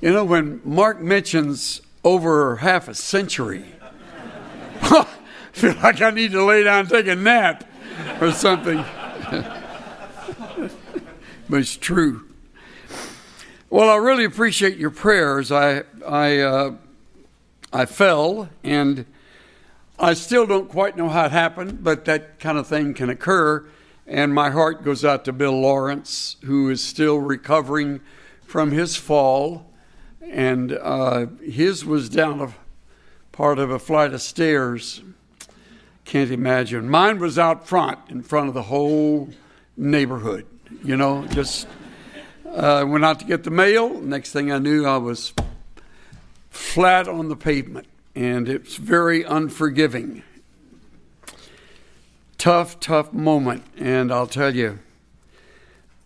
You know, when Mark mentions over half a century, I feel like I need to lay down and take a nap or something. But it's true. Well, I really appreciate your prayers. I fell, and I still don't quite know how it happened, but that kind of thing can occur. And my heart goes out to Bill Lawrence, who is still recovering from his fall. And his was down a part of a flight of stairs. Can't imagine. Mine was out front, in front of the whole neighborhood. You know, just went out to get the mail. Next thing I knew, I was flat on the pavement. And it's very unforgiving. Tough moment. And I'll tell you,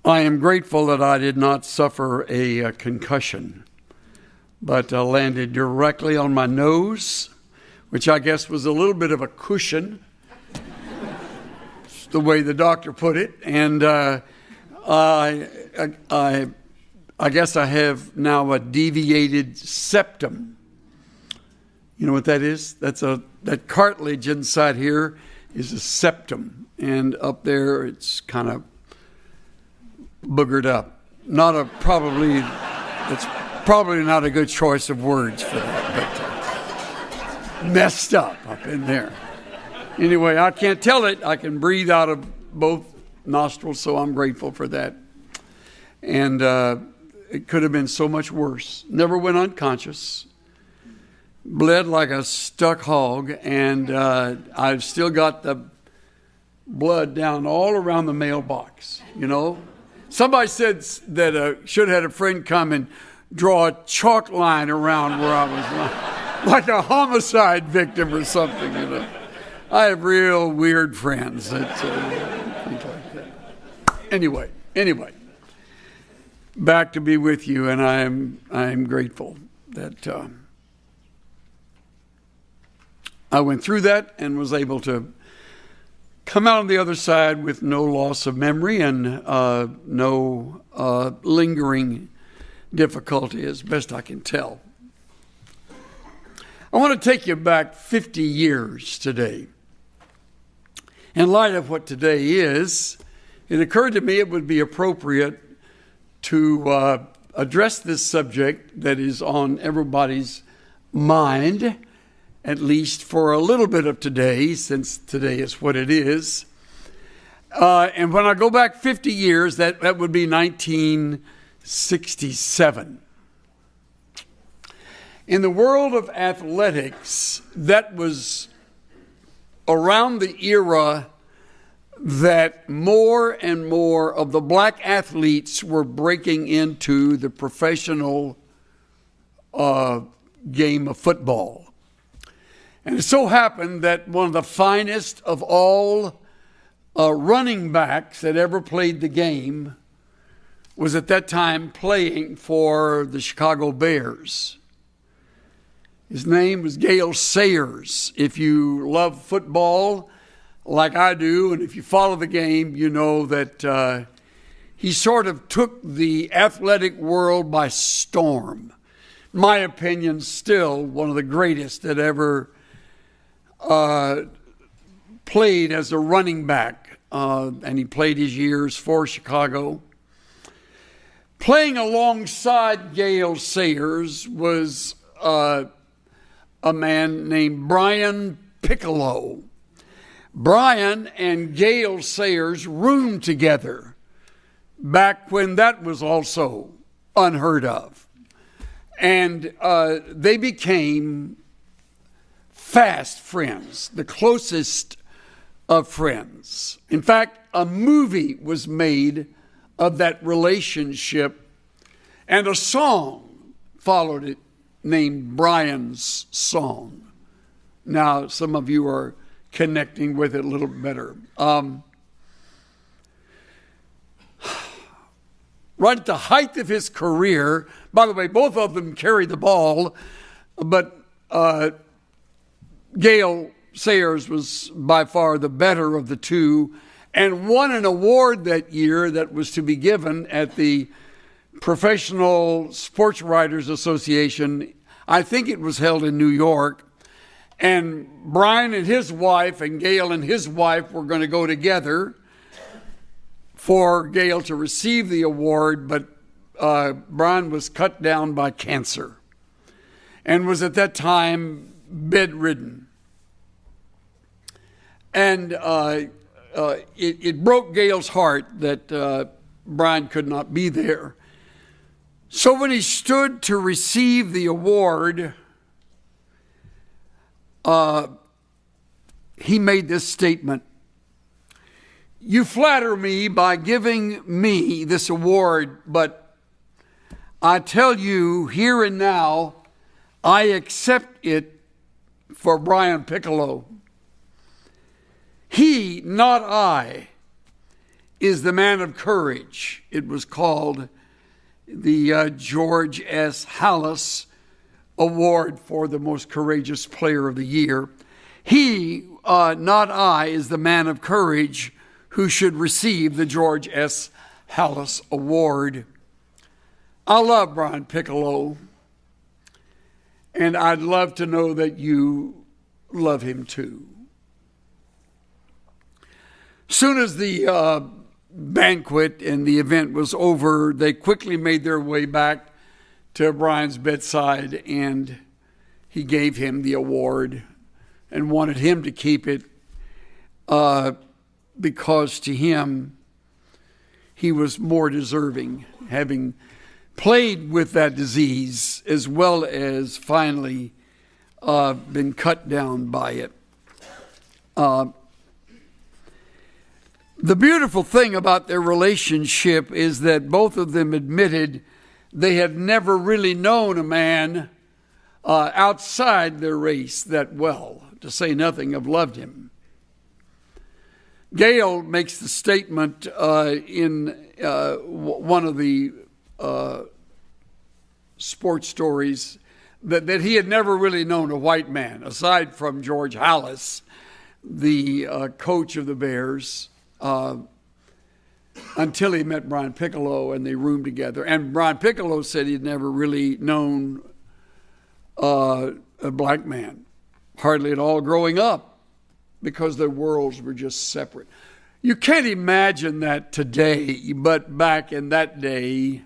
I am grateful that I did not suffer a concussion, but landed directly on my nose, which I guess was a little bit of a cushion, the way the doctor put it. And I guess I have now a deviated septum. You know what that is? That cartilage inside here is a septum, and up there it's kind of boogered up. It's probably not a good choice of words for that, but messed up in there. Anyway, I can't tell it. I can breathe out of both nostrils, so I'm grateful for that. And it could have been so much worse. Never went unconscious. Bled like a stuck hog, and I've still got the blood down all around the mailbox, you know. Somebody said that should have had a friend come and draw a chalk line around where I was, like a homicide victim or something, you know. I have real weird friends that think like that. Anyway, back to be with you, and I am grateful that I went through that and was able to come out on the other side with no loss of memory and no lingering difficulty, as best I can tell. I want to take you back 50 years today. In light of what today is, it occurred to me it would be appropriate to address this subject that is on everybody's mind, at least for a little bit of today, since today is what it is. And when I go back 50 years, that would be 1967. In the world of athletics, that was around the era that more and more of the black athletes were breaking into the professional game of football. And it so happened that one of the finest of all running backs that ever played the game was at that time playing for the Chicago Bears. His name was Gale Sayers. If you love football like I do, and if you follow the game, you know that he sort of took the athletic world by storm. In my opinion, still one of the greatest that ever played as a running back, and he played his years for Chicago. Playing alongside Gale Sayers was a man named Brian Piccolo. Brian and Gale Sayers roomed together back when that was also unheard of. And they became fast friends, the closest of friends. In fact, a movie was made of that relationship, and a song followed it named Brian's Song. Now, some of you are connecting with it a little better. Right at the height of his career, by the way, both of them carried the ball, but Gale Sayers was by far the better of the two and won an award that year that was to be given at the Professional Sports Writers Association. I think it was held in New York. And Brian and his wife and Gail and his wife were going to go together for Gail to receive the award, but Brian was cut down by cancer and was at that time bedridden. And it broke Gail's heart that Brian could not be there. So when he stood to receive the award, he made this statement: "You flatter me by giving me this award, but I tell you here and now, I accept it for Brian Piccolo. He, not I, is the man of courage." It was called the George S. Hallis Award for the most courageous player of the year. He, not I, is the man of courage who should receive the George S. Hallis Award. I love Brian Piccolo, and I'd love to know that you love him too. Soon as the banquet and the event was over, they quickly made their way back to Brian's bedside, and he gave him the award and wanted him to keep it because to him, he was more deserving, having played with that disease as well as finally been cut down by it. The beautiful thing about their relationship is that both of them admitted they had never really known a man outside their race that well, to say nothing of loved him. Gail makes the statement in one of the sports stories that he had never really known a white man, aside from George Hallis, the coach of the Bears, until he met Brian Piccolo and they roomed together. And Brian Piccolo said he'd never really known a black man, hardly at all growing up, because their worlds were just separate. You can't imagine that today, but back in that day,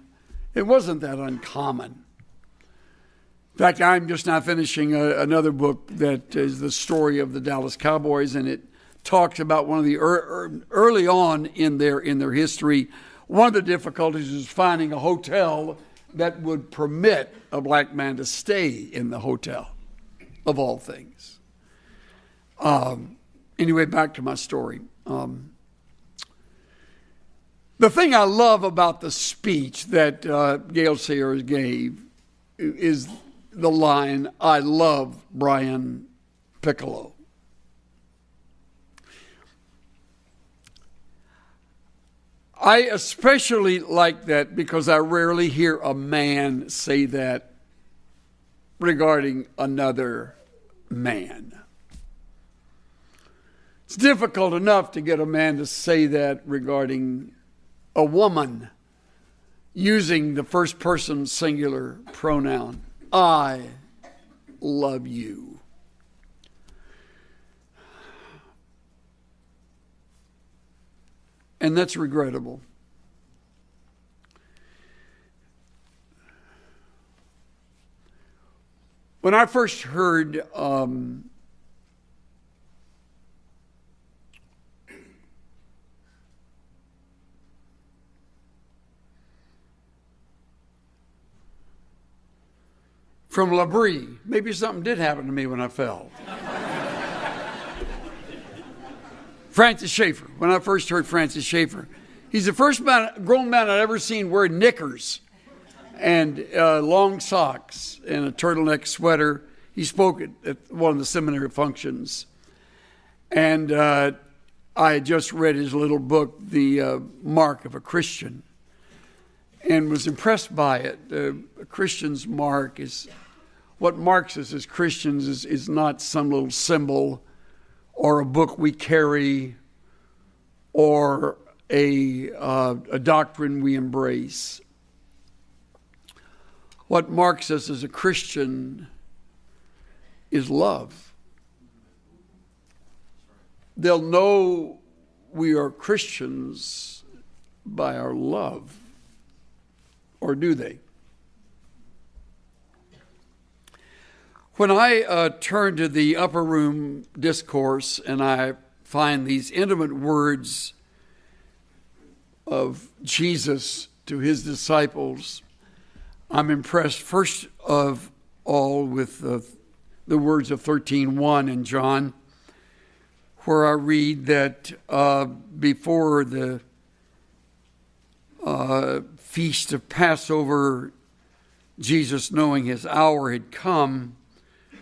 it wasn't that uncommon. In fact, I'm just now finishing another book that is the story of the Dallas Cowboys, and it talks about one of the early on in their history. One of the difficulties was finding a hotel that would permit a black man to stay in the hotel, of all things. Anyway, back to my story. The thing I love about the speech that Gail Sayers gave is the line, "I love Brian Piccolo." I especially like that because I rarely hear a man say that regarding another man. It's difficult enough to get a man to say that regarding a woman using the first person singular pronoun. I love you. And that's regrettable. When I first heard from Labrie, maybe something did happen to me when I fell. Francis Schaeffer. When I first heard Francis Schaeffer, he's the first grown man I'd ever seen wear knickers and long socks and a turtleneck sweater. He spoke at one of the seminary functions. And I had just read his little book, The Mark of a Christian, and was impressed by it. A Christian's mark is, what marks us as Christians is not some little symbol or a book we carry, or a doctrine we embrace. What marks us as a Christian is love. They'll know we are Christians by our love. Or do they? When I turn to the upper room discourse and I find these intimate words of Jesus to his disciples, I'm impressed first of all with the words of 13:1 in John, where I read that before the feast of Passover, Jesus, knowing his hour had come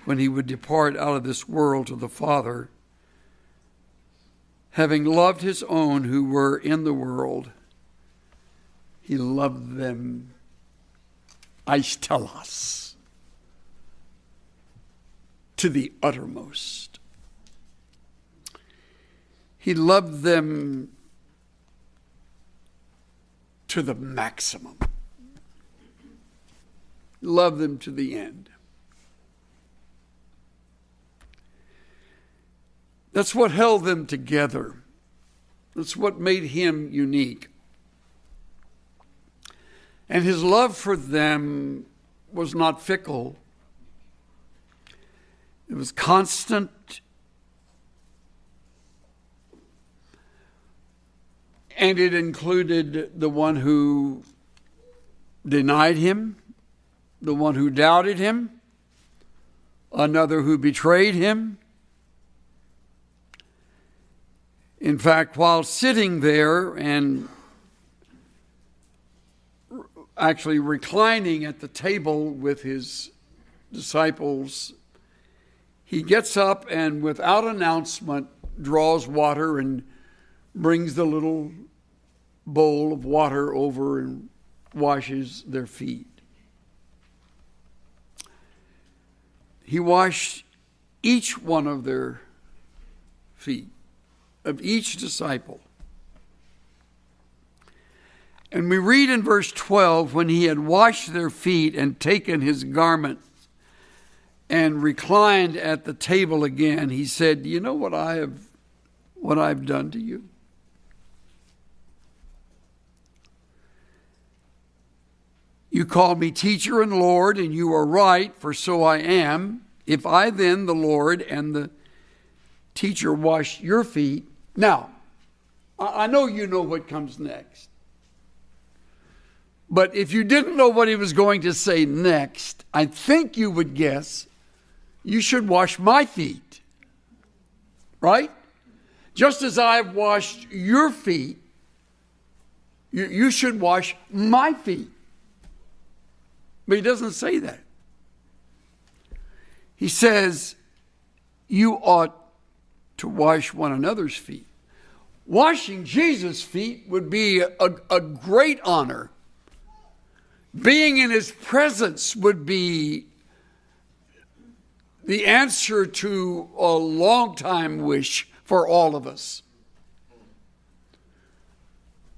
when he would depart out of this world to the Father, having loved his own who were in the world, he loved them aistelos, to the uttermost. He loved them to the maximum. Loved them to the end. That's what held them together. That's what made him unique. And his love for them was not fickle. It was constant. And it included the one who denied him, the one who doubted him, another who betrayed him. In fact, while sitting there and actually reclining at the table with his disciples, he gets up and without announcement draws water and brings the little bowl of water over and washes their feet. He washed each one of their feet, of each disciple. And we read in verse 12, when he had washed their feet and taken his garments and reclined at the table again, he said, "Do you know what I've done to you? You call me teacher and Lord, and you are right, for so I am. If I then, the Lord and the teacher, wash your feet." Now, I know you know what comes next. But if you didn't know what he was going to say next, I think you would guess, you should wash my feet. Right? Just as I've washed your feet, you should wash my feet. But he doesn't say that. He says, you ought to wash one another's feet. Washing Jesus' feet would be a great honor. Being in his presence would be the answer to a long-time wish for all of us.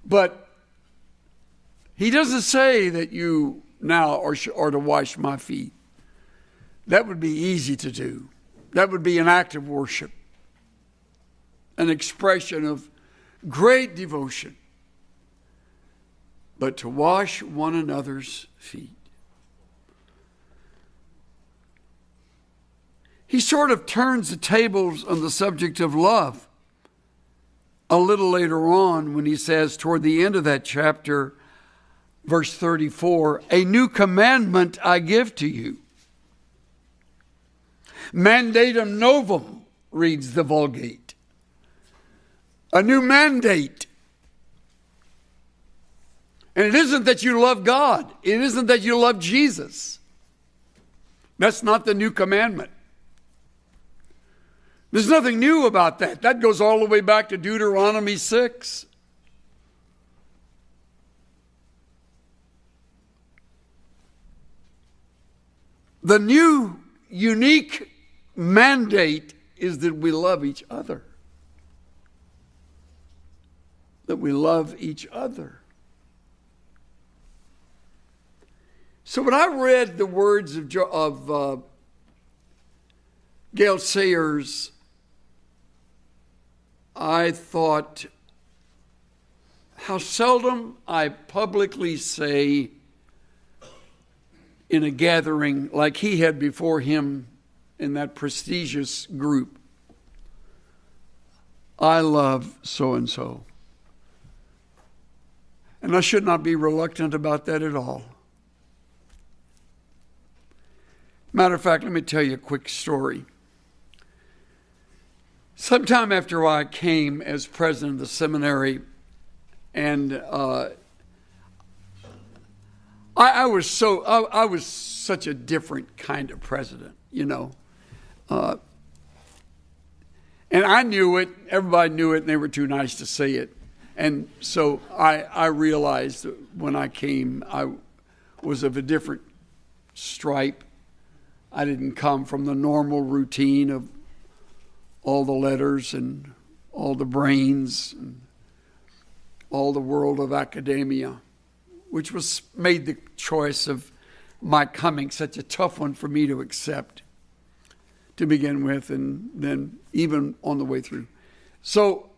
But he doesn't say that you now are to wash my feet. That would be easy to do. That would be an act of worship, an expression of great devotion. But to wash one another's feet. He sort of turns the tables on the subject of love a little later on when he says toward the end of that chapter, verse 34, "A new commandment I give to you. Mandatum novum," reads the Vulgate. A new mandate. And it isn't that you love God. It isn't that you love Jesus. That's not the new commandment. There's nothing new about that. That goes all the way back to Deuteronomy 6. The new unique mandate is that we love each other. That we love each other. So when I read the words of Gail Sayers, I thought, how seldom I publicly say in a gathering like he had before him in that prestigious group, I love so-and-so. And I should not be reluctant about that at all. Matter of fact, let me tell you a quick story. Sometime after I came as president of the seminary, and I was such a different kind of president, you know. And I knew it, everybody knew it, and they were too nice to say it. And so I realized that when I came, I was of a different stripe. I didn't come from the normal routine of all the letters and all the brains and all the world of academia, which was made the choice of my coming such a tough one for me to accept to begin with, and then even on the way through. So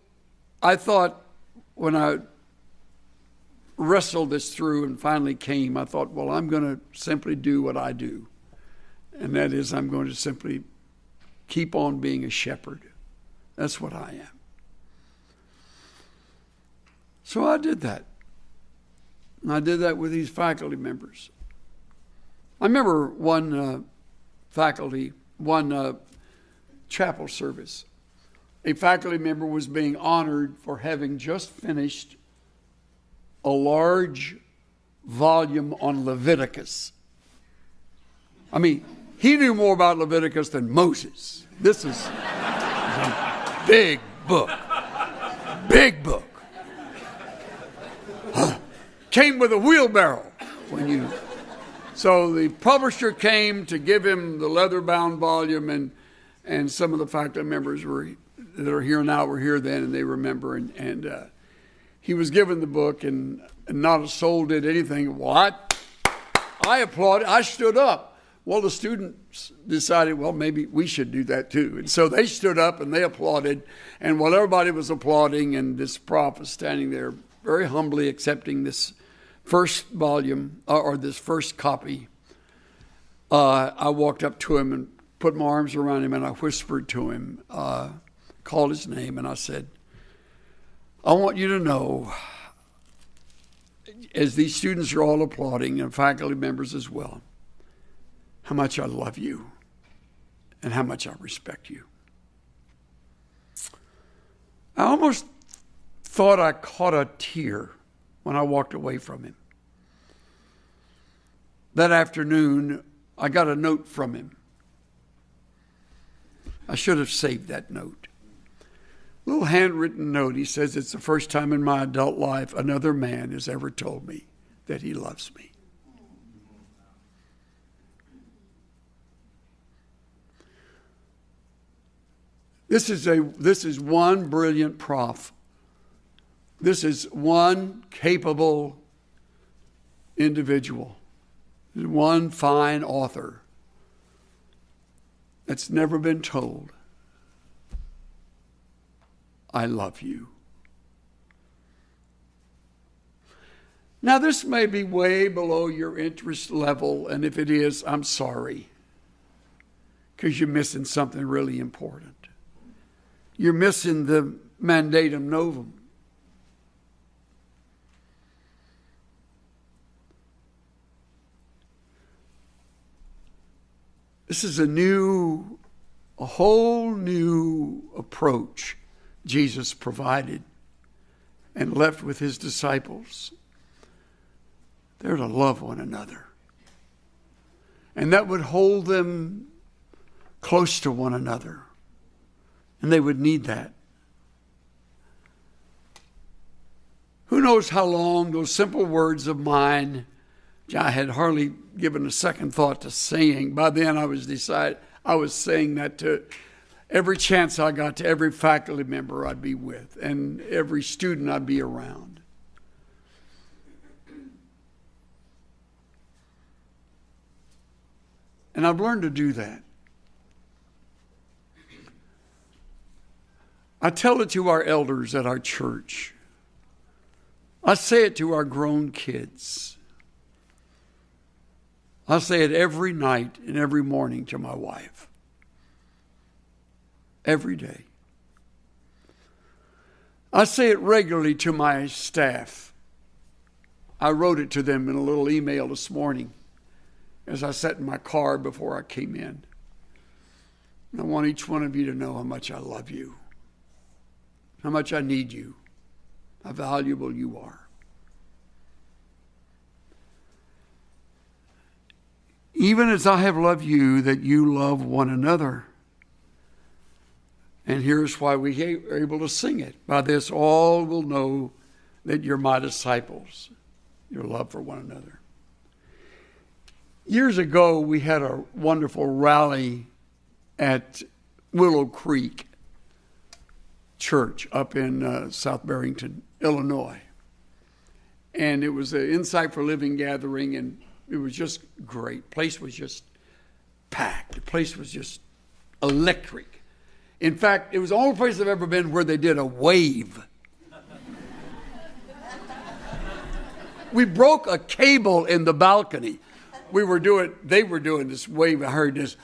I thought, when I wrestled this through and finally came, I thought, well, I'm going to simply do what I do. And that is, I'm going to simply keep on being a shepherd. That's what I am. So I did that. And I did that with these faculty members. I remember one chapel service. A faculty member was being honored for having just finished a large volume on Leviticus. I mean, he knew more about Leviticus than Moses. This is a big book. Big book. Came with a wheelbarrow So the publisher came to give him the leather-bound volume, and some of the faculty members that are here now were here then, and they remember. And he was given the book, and not a soul did anything. What? I applauded. I stood up. Well, the students decided, well, maybe we should do that too. And so they stood up and they applauded. And while everybody was applauding, and this prof was standing there very humbly accepting this first volume, or this first copy, I walked up to him and put my arms around him, and I whispered to him, called his name, and I said, I want you to know, as these students are all applauding, and faculty members as well, how much I love you and how much I respect you. I almost thought I caught a tear when I walked away from him. That afternoon, I got a note from him. I should have saved that note. A little handwritten note. He says, it's the first time in my adult life another man has ever told me that he loves me. This is one brilliant prof. This is one capable individual. One fine author that's never been told, I love you. Now, this may be way below your interest level, and if it is, I'm sorry, because you're missing something really important. You're missing the mandatum novum. This is a whole new approach Jesus provided and left with his disciples. They're to love one another. And that would hold them close to one another. And they would need that. Who knows how long those simple words of mine, I had hardly given a second thought to saying. By then I was saying that to every chance I got, to every faculty member I'd be with and every student I'd be around. And I've learned to do that. I tell it to our elders at our church. I say it to our grown kids. I say it every night and every morning to my wife. Every day. I say it regularly to my staff. I wrote it to them in a little email this morning as I sat in my car before I came in. And I want each one of you to know how much I love you, how much I need you, how valuable you are. Even as I have loved you, that you love one another. And here's why we are able to sing it. By this all will know that you're my disciples, your love for one another. Years ago, we had a wonderful rally at Willow Creek Church up in South Barrington, Illinois. And it was an Insight for Living gathering, and it was just great. The place was just packed. The place was just electric. In fact, it was the only place I've ever been where they did a wave. We broke a cable in the balcony. They were doing this wave. I heard this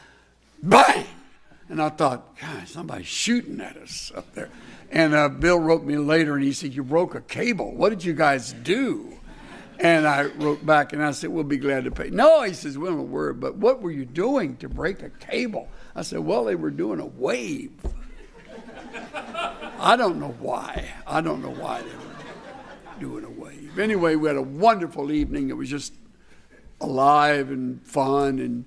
bang. And I thought, God, somebody's shooting at us up there. And Bill wrote me later and he said, you broke a cable. What did you guys do? And I wrote back and I said, we'll be glad to pay. No, he says, we don't worry, but what were you doing to break a cable? I said, well, they were doing a wave. I don't know why. I don't know why they were doing a wave. Anyway, we had a wonderful evening. It was just alive and fun. And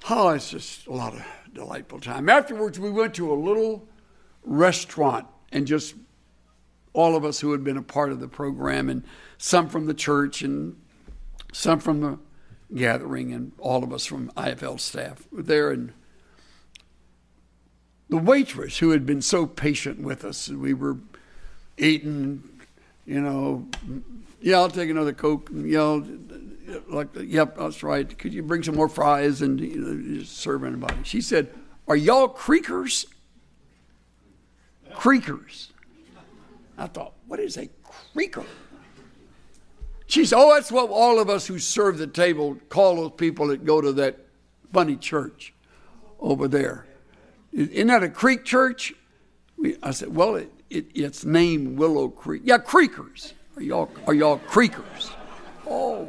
it's just a lot of delightful time. Afterwards, we went to a little restaurant, and just all of us who had been a part of the program, and some from the church and some from the gathering, and all of us from IFL staff were there. And the waitress, who had been so patient with us, and we were eating, yeah, I'll take another Coke, yep, that's right. Could you bring some more fries and just serve anybody? She said, are y'all creakers? Creakers. I thought, what is a creaker? She said, that's what all of us who serve the table call those people that go to that funny church over there. Isn't that a creek church? I said, well, it's named Willow Creek. Yeah, creakers. Are y'all creakers? Oh.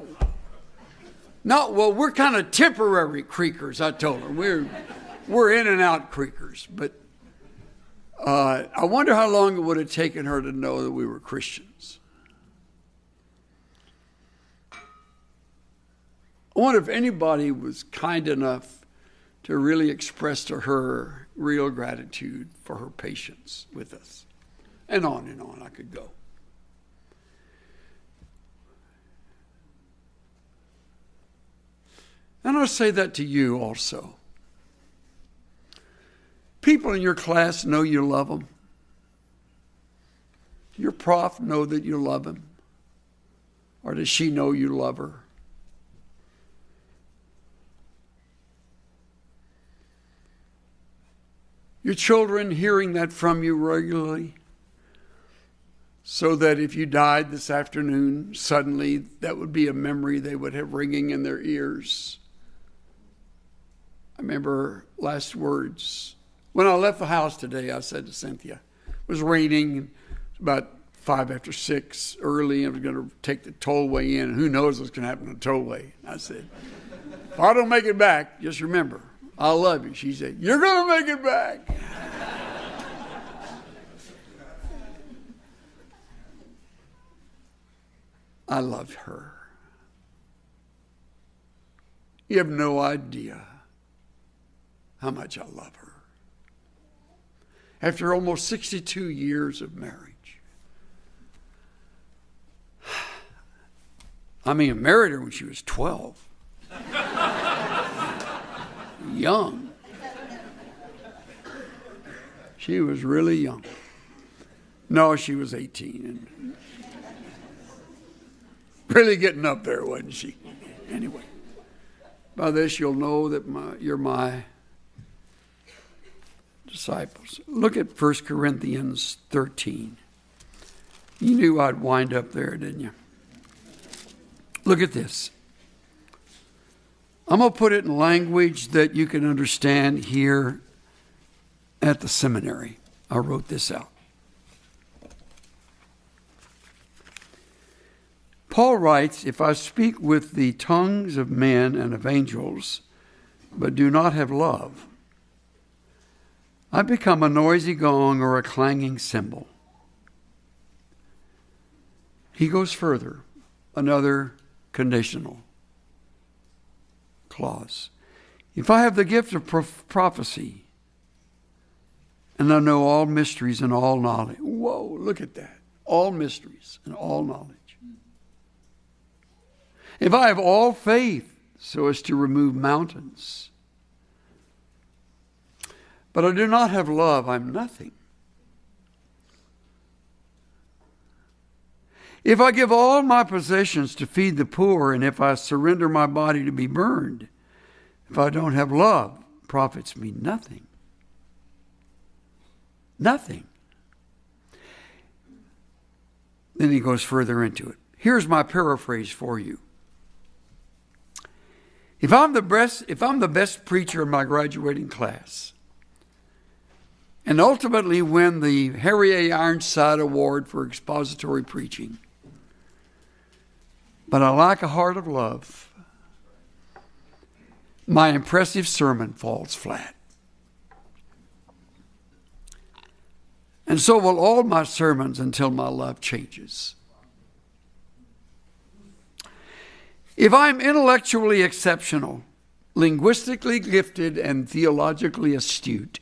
No, well, we're kind of temporary creakers, I told her. We're in and out creakers. But I wonder how long it would have taken her to know that we were Christians. I wonder if anybody was kind enough to really express to her real gratitude for her patience with us. And on I could go. And I'll say that to you also. People in your class know you love them. Your prof know that you love him? Or does she know you love her? Your children hearing that from you regularly, so that if you died this afternoon, suddenly that would be a memory they would have ringing in their ears. I remember last words. When I left the house today, I said to Cynthia, it was raining, it was about 5:05 early, and I was going to take the tollway in, and who knows what's going to happen on the tollway. I said, if I don't make it back, just remember, I love you. She said, you're going to make it back. I love her. You have no idea how much I love her. After almost 62 years of marriage. I married her when she was 12. Young. She was really young. No, she was 18 and really getting up there, wasn't she? Anyway. By this you'll know that you're my disciples. Look at 1 Corinthians 13. You knew I'd wind up there, didn't you? Look at this. I'm going to put it in language that you can understand here at the seminary. I wrote this out. Paul writes, if I speak with the tongues of men and of angels, but do not have love, I become a noisy gong or a clanging cymbal. He goes further, another conditional clause. If I have the gift of prophecy, and I know all mysteries and all knowledge. Whoa, look at that. All mysteries and all knowledge. If I have all faith so as to remove mountains, but I do not have love, I'm nothing. If I give all my possessions to feed the poor, and if I surrender my body to be burned, if I don't have love, it profits me nothing. Nothing. Then he goes further into it. Here's my paraphrase for you. If I'm the best preacher in my graduating class, and ultimately win the Harry A. Ironside Award for expository preaching, but I lack a heart of love, my impressive sermon falls flat. And so will all my sermons until my love changes. If I'm intellectually exceptional, linguistically gifted, and theologically astute,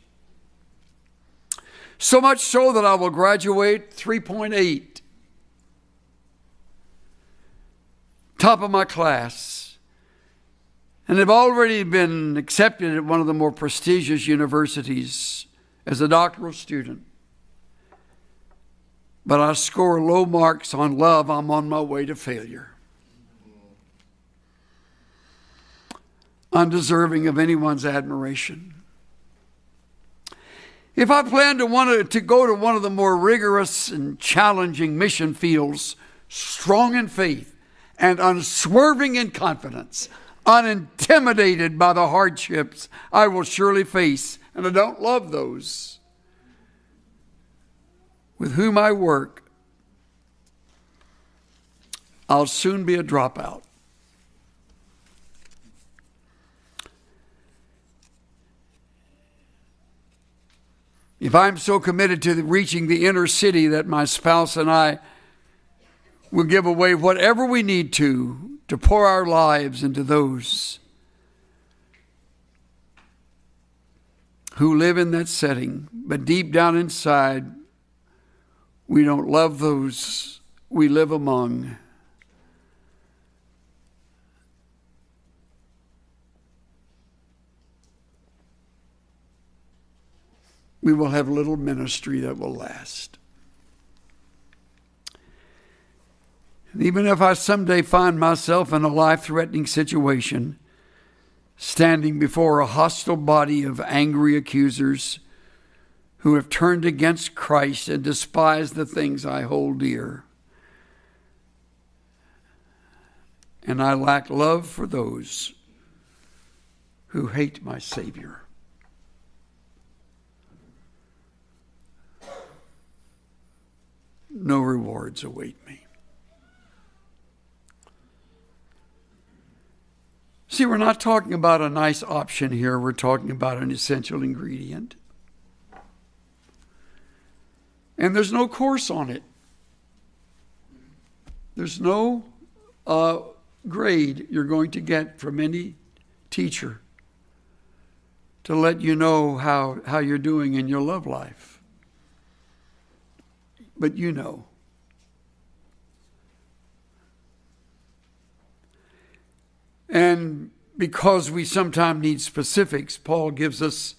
so much so that I will graduate 3.8, top of my class, and have already been accepted at one of the more prestigious universities as a doctoral student, but I score low marks on love, I'm on my way to failure. Undeserving of anyone's admiration. If I plan to go to one of the more rigorous and challenging mission fields, strong in faith and unswerving in confidence, unintimidated by the hardships I will surely face, and I don't love those with whom I work, I'll soon be a dropout. If I'm so committed to reaching the inner city that my spouse and I will give away whatever we need to pour our lives into those who live in that setting, but deep down inside, we don't love those we live among. We will have little ministry that will last. And even if I someday find myself in a life-threatening situation, standing before a hostile body of angry accusers who have turned against Christ and despise the things I hold dear, and I lack love for those who hate my Savior, no rewards await me. See, we're not talking about a nice option here. We're talking about an essential ingredient. And there's no course on it. There's no grade you're going to get from any teacher to let you know how you're doing in your love life. But you know. And because we sometimes need specifics, Paul gives us,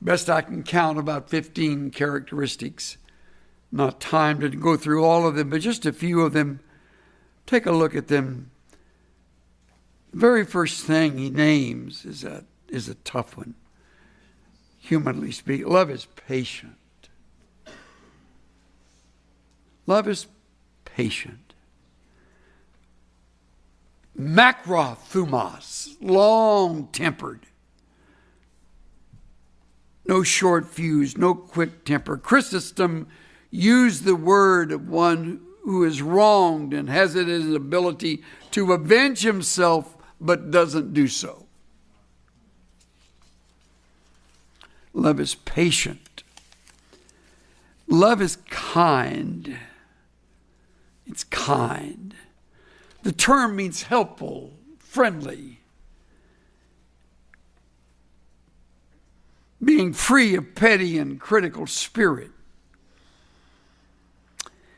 best I can count, about 15 characteristics. Not time to go through all of them, but just a few of them. Take a look at them The very first thing he names is a tough one, humanly speaking. Love is patient. Love is patient. Makrothumos, long-tempered. No short fuse, no quick temper. Chrysostom used the word of one who is wronged and has it as an ability to avenge himself but doesn't do so. Love is patient. Love is kind. It's kind. The term means helpful, friendly, being free of petty and critical spirit.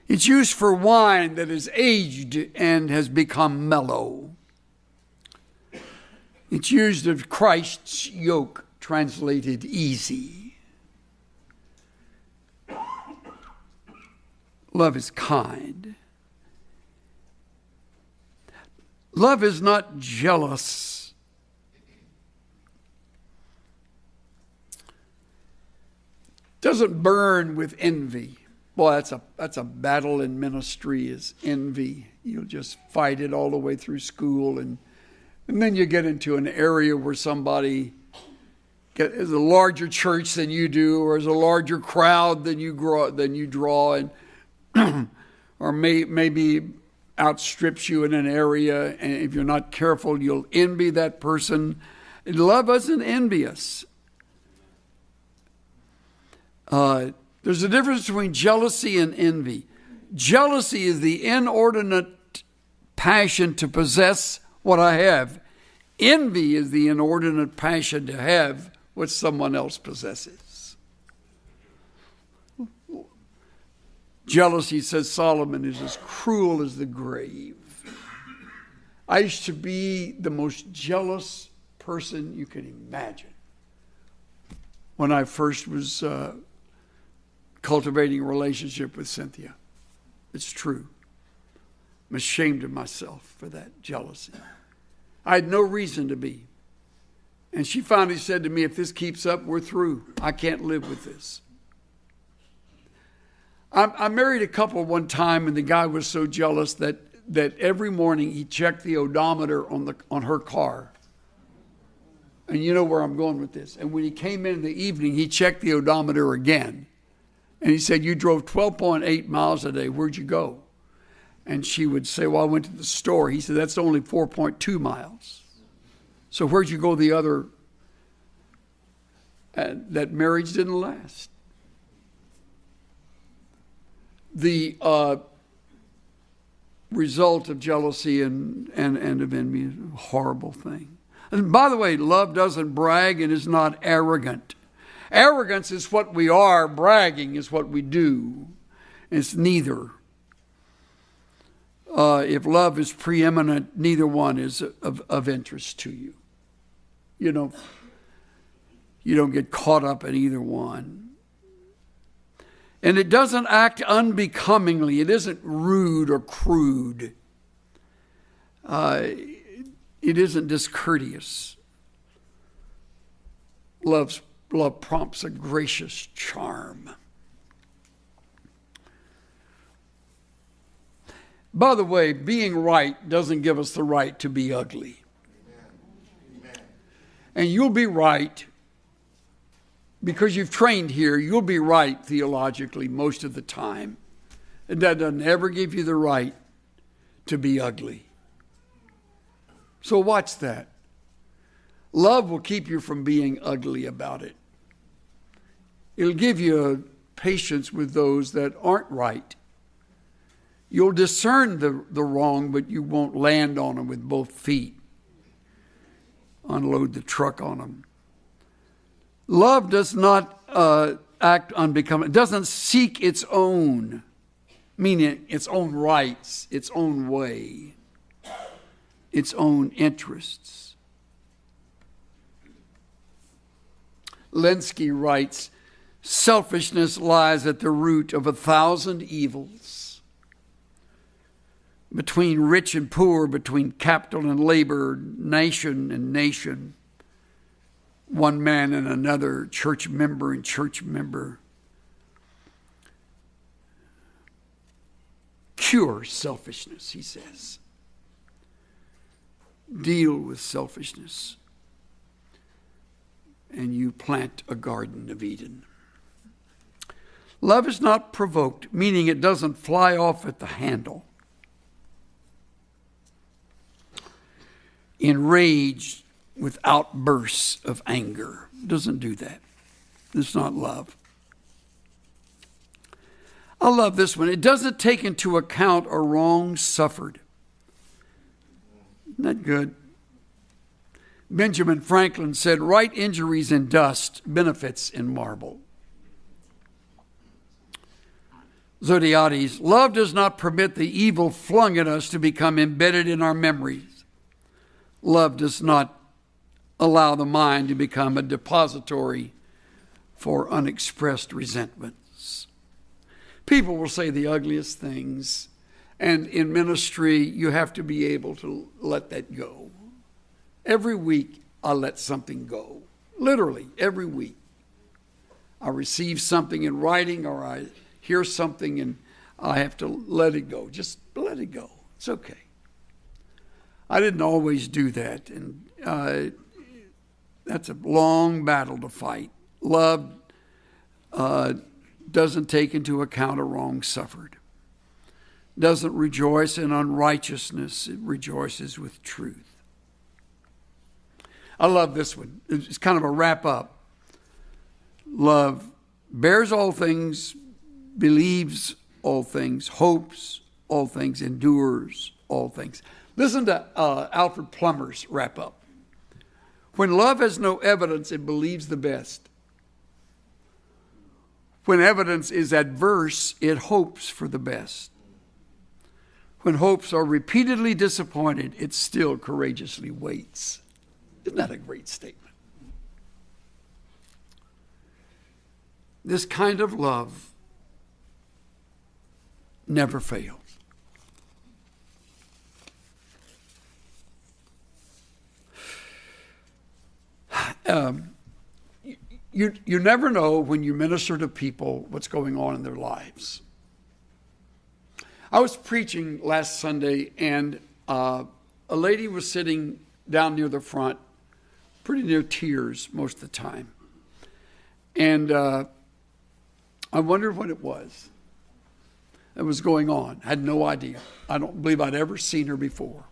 It's used for wine that is aged and has become mellow. It's used of Christ's yoke, translated easy. Love is kind. Love is not jealous. Doesn't burn with envy. Boy, that's a battle in ministry, is envy. You'll just fight it all the way through school, and then you get into an area where somebody is a larger church than you do, or is a larger crowd than you draw, and or maybe outstrips you in an area, and if you're not careful, you'll envy that person. Love isn't envious. There's a difference between jealousy and envy. Jealousy is the inordinate passion to possess what I have. Envy is the inordinate passion to have what someone else possesses. Jealousy, says Solomon, is as cruel as the grave. I used to be the most jealous person you can imagine when I first was cultivating a relationship with Cynthia. It's true. I'm ashamed of myself for that jealousy. I had no reason to be. And she finally said to me, if this keeps up, we're through. I can't live with this. I married a couple one time, and the guy was so jealous that every morning he checked the odometer on her car. And you know where I'm going with this. And when he came in the evening, he checked the odometer again. And he said, you drove 12.8 miles a day. Where'd you go? And she would say, well, I went to the store. He said, that's only 4.2 miles. So where'd you go the other? That marriage didn't last. The result of jealousy and of envy is a horrible thing. And by the way, love doesn't brag and is not arrogant. Arrogance is what we are. Bragging is what we do. It's neither. If love is preeminent, neither one is of interest to you. You don't get caught up in either one. And it doesn't act unbecomingly. It isn't rude or crude. It isn't discourteous. Love prompts a gracious charm. By the way, being right doesn't give us the right to be ugly. Amen. And you'll be right because you've trained here. You'll be right theologically most of the time. And that doesn't ever give you the right to be ugly. So watch that. Love will keep you from being ugly about it. It'll give you patience with those that aren't right. You'll discern the wrong, but you won't land on them with both feet. Unload the truck on them. Love does not act unbecoming. It doesn't seek its own, meaning its own rights, its own way, its own interests. Lenski writes, selfishness lies at the root of 1,000 evils. between rich and poor, between capital and labor, nation and nation, one man and another, church member and church member. Cure selfishness, he says. Deal with selfishness, and you plant a garden of Eden. Love is not provoked, meaning it doesn't fly off at the handle. Enraged with outbursts of anger. It doesn't do that. It's not love. I love this one. It doesn't take into account a wrong suffered. Isn't that good? Benjamin Franklin said, right injuries in dust, benefits in marble. Zodiades, love does not permit the evil flung at us to become embedded in our memories. Love does not allow the mind to become a depository for unexpressed resentments. People will say the ugliest things, and in ministry, you have to be able to let that go. Every week, I let something go. Literally, every week. I receive something in writing, or I hear something and I have to let it go. Just let it go. It's okay. I didn't always do that, and that's a long battle to fight. Love doesn't take into account a wrong suffered. Doesn't rejoice in unrighteousness. It rejoices with truth. I love this one. It's kind of a wrap up. Love bears all things, believes all things, hopes all things, endures all things. Listen to Alfred Plummer's wrap up. When love has no evidence, it believes the best. When evidence is adverse, it hopes for the best. When hopes are repeatedly disappointed, it still courageously waits. Isn't that a great statement? This kind of love never fails. You never know when you minister to people what's going on in their lives. I was preaching last Sunday, and a lady was sitting down near the front, pretty near tears most of the time. And I wondered what it was that was going on. I had no idea. I don't believe I'd ever seen her before.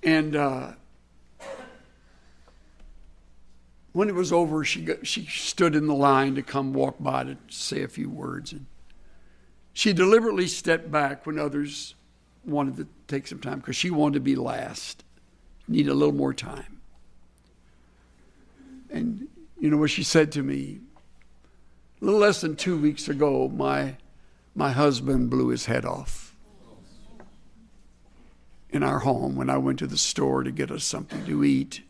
And when it was over, she stood in the line to come walk by to say a few words. And she deliberately stepped back when others wanted to take some time because she wanted to be last, need a little more time. And you know what she said to me? A little less than 2 weeks ago, my husband blew his head off in our home when I went to the store to get us something to eat.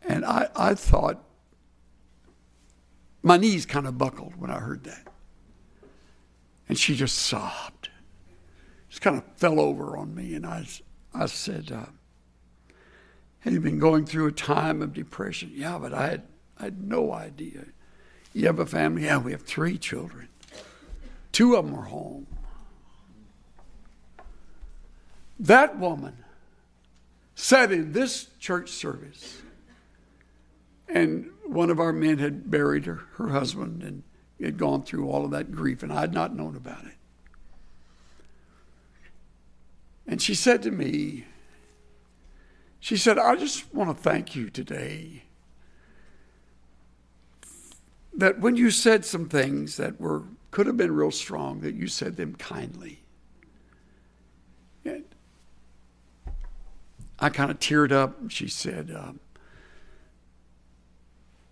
And I thought, my knees kind of buckled when I heard that. And she just sobbed. Just kind of fell over on me. And I said, have you been going through a time of depression? Yeah, but I had no idea. You have a family? Yeah, we have 3 children. 2 of them are home. That woman sat in this church service, and one of our men had buried her husband, and had gone through all of that grief, and I had not known about it. And she said to me, she said, I just want to thank you today that when you said some things that could have been real strong, that you said them kindly. And I kind of teared up, and she said,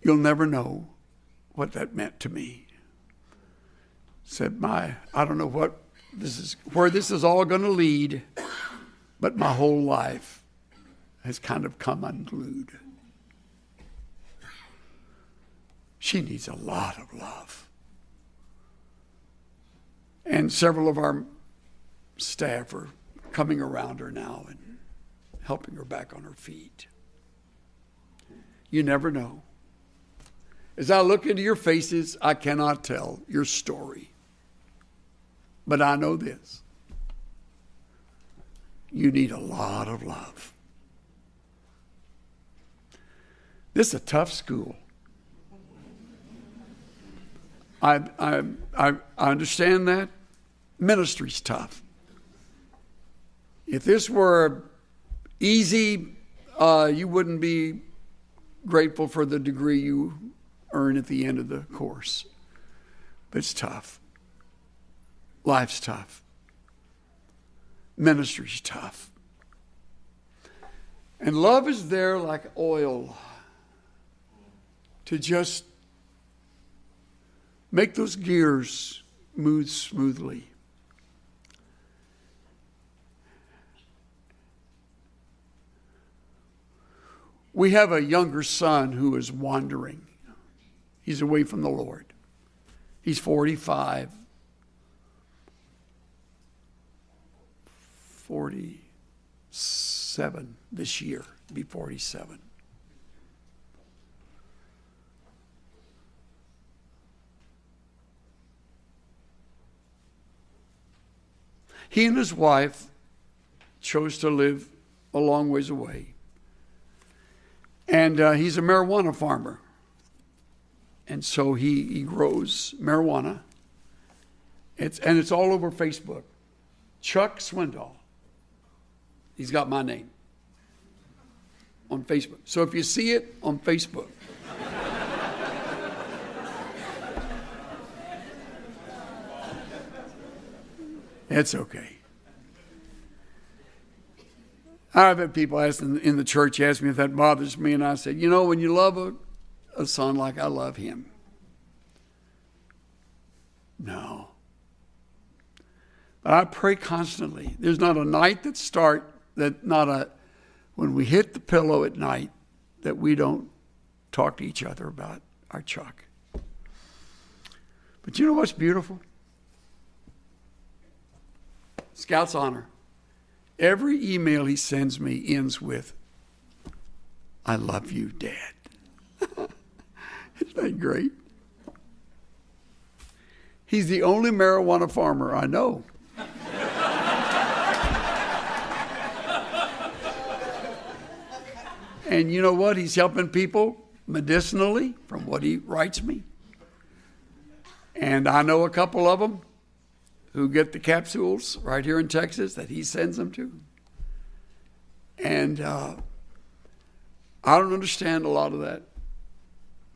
you'll never know what that meant to me. Said, I don't know where this is all going to lead, but my whole life has kind of come unglued. She needs a lot of love. And several of our staff are coming around her now and helping her back on her feet. You never know. As I look into your faces, I cannot tell your story. But I know this. You need a lot of love. This is a tough school. I understand that. Ministry's tough. If this were easy, you wouldn't be grateful for the degree you earn at the end of the course. But it's tough. Life's tough. Ministry's tough. And love is there like oil to just make those gears move smoothly. We have a younger son who is wandering. He's away from the Lord. He's 45. 47 this year. Be 47. He and his wife chose to live a long ways away. And he's a marijuana farmer. And so he grows marijuana. It's all over Facebook. Chuck Swindoll. He's got my name on Facebook. So if you see it on Facebook, it's okay. I've had people ask in the church, ask me if that bothers me, and I said, you know, when you love a son like I love him, no. But I pray constantly. There's not a night when we hit the pillow at night, that we don't talk to each other about our Chuck. But you know what's beautiful? Scout's honor. Every email he sends me ends with, I love you, Dad. Isn't that great? He's the only marijuana farmer I know. And you know what? He's helping people medicinally from what he writes me. And I know a couple of them who get the capsules right here in Texas that he sends them to. And I don't understand a lot of that.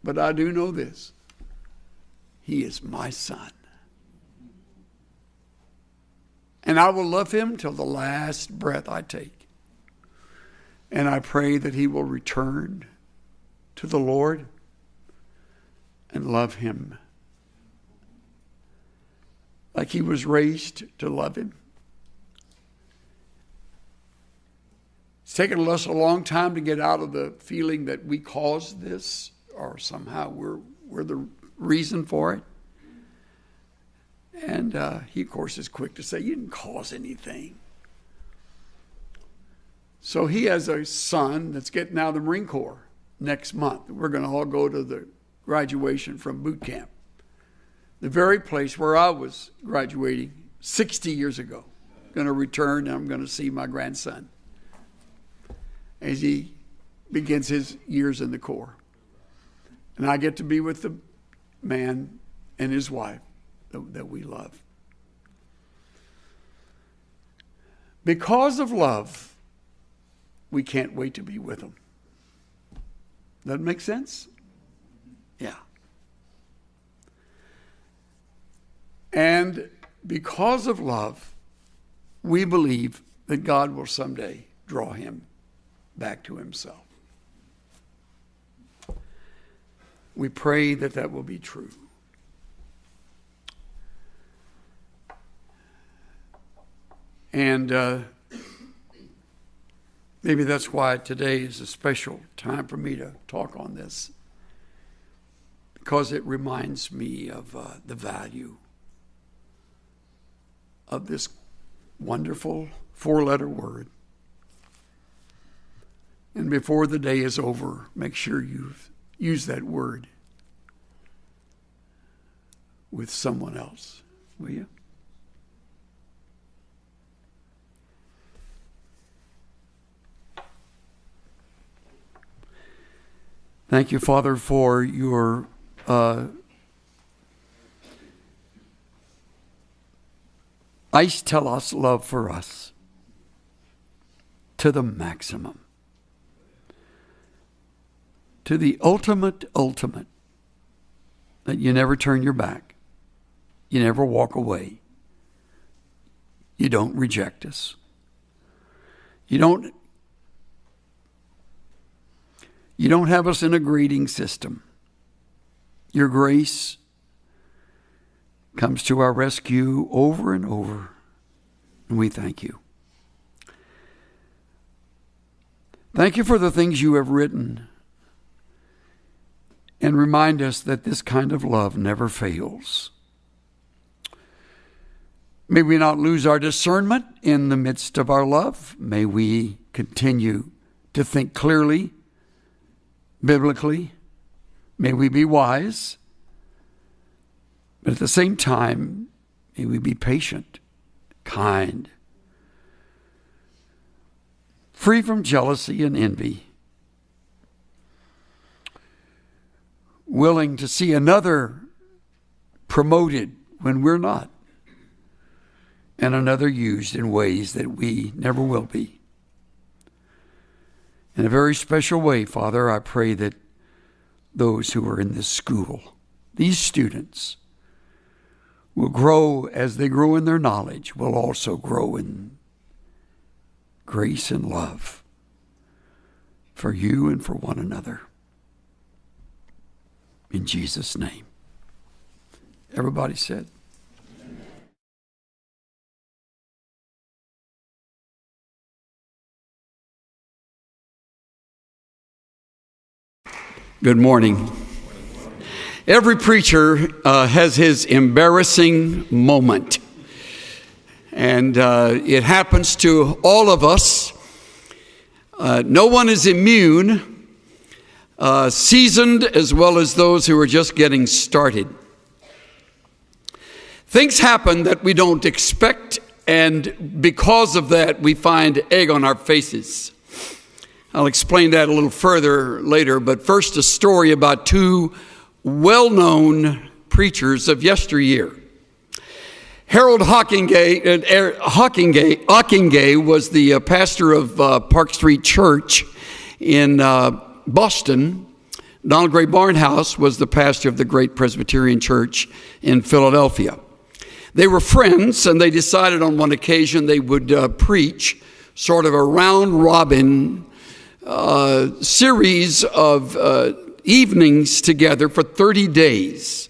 But I do know this. He is my son. And I will love him till the last breath I take. And I pray that he will return to the Lord and love him like he was raised to love him. It's taken us a long time to get out of the feeling that we caused this, or somehow we're the reason for it. And he, of course, is quick to say, you didn't cause anything. So he has a son that's getting out of the Marine Corps next month. We're going to all go to the graduation from boot camp. The very place where I was graduating 60 years ago. Going to return, and I'm going to see my grandson as he begins his years in the Corps. And I get to be with the man and his wife that we love. Because of love, we can't wait to be with them. Does that make sense? Yeah. And because of love, we believe that God will someday draw him back to himself. We pray that that will be true. And maybe that's why today is a special time for me to talk on this, because it reminds me of the value of this wonderful four-letter word. And before the day is over, make sure you use that word with someone else, will you? Thank you, Father, for your telos love for us to the maximum, to the ultimate, that you never turn your back, you never walk away, you don't reject us, you don't have us in a grading system. Your grace comes to our rescue over and over, and we thank you. Thank you for the things you have written, and remind us that this kind of love never fails. May we not lose our discernment in the midst of our love. May we continue to think clearly, biblically. May we be wise, but at the same time, may we be patient, kind, free from jealousy and envy, willing to see another promoted when we're not, and another used in ways that we never will be. In a very special way, Father, I pray that those who are in this school, these students, will grow as they grow in their knowledge, will also grow in grace and love for you and for one another. In Jesus' name. Everybody said. Good morning. Every preacher has his embarrassing moment. And it happens to all of us. No one is immune, seasoned as well as those who are just getting started. Things happen that we don't expect, and because of that, we find egg on our faces. I'll explain that a little further later, but first a story about two well-known preachers of yesteryear. Harold Hockingham was the pastor of Park Street Church in Boston. Donald Gray Barnhouse was the pastor of the Great Presbyterian Church in Philadelphia. They were friends, and they decided on one occasion they would preach sort of a round-robin series of evenings together for 30 days.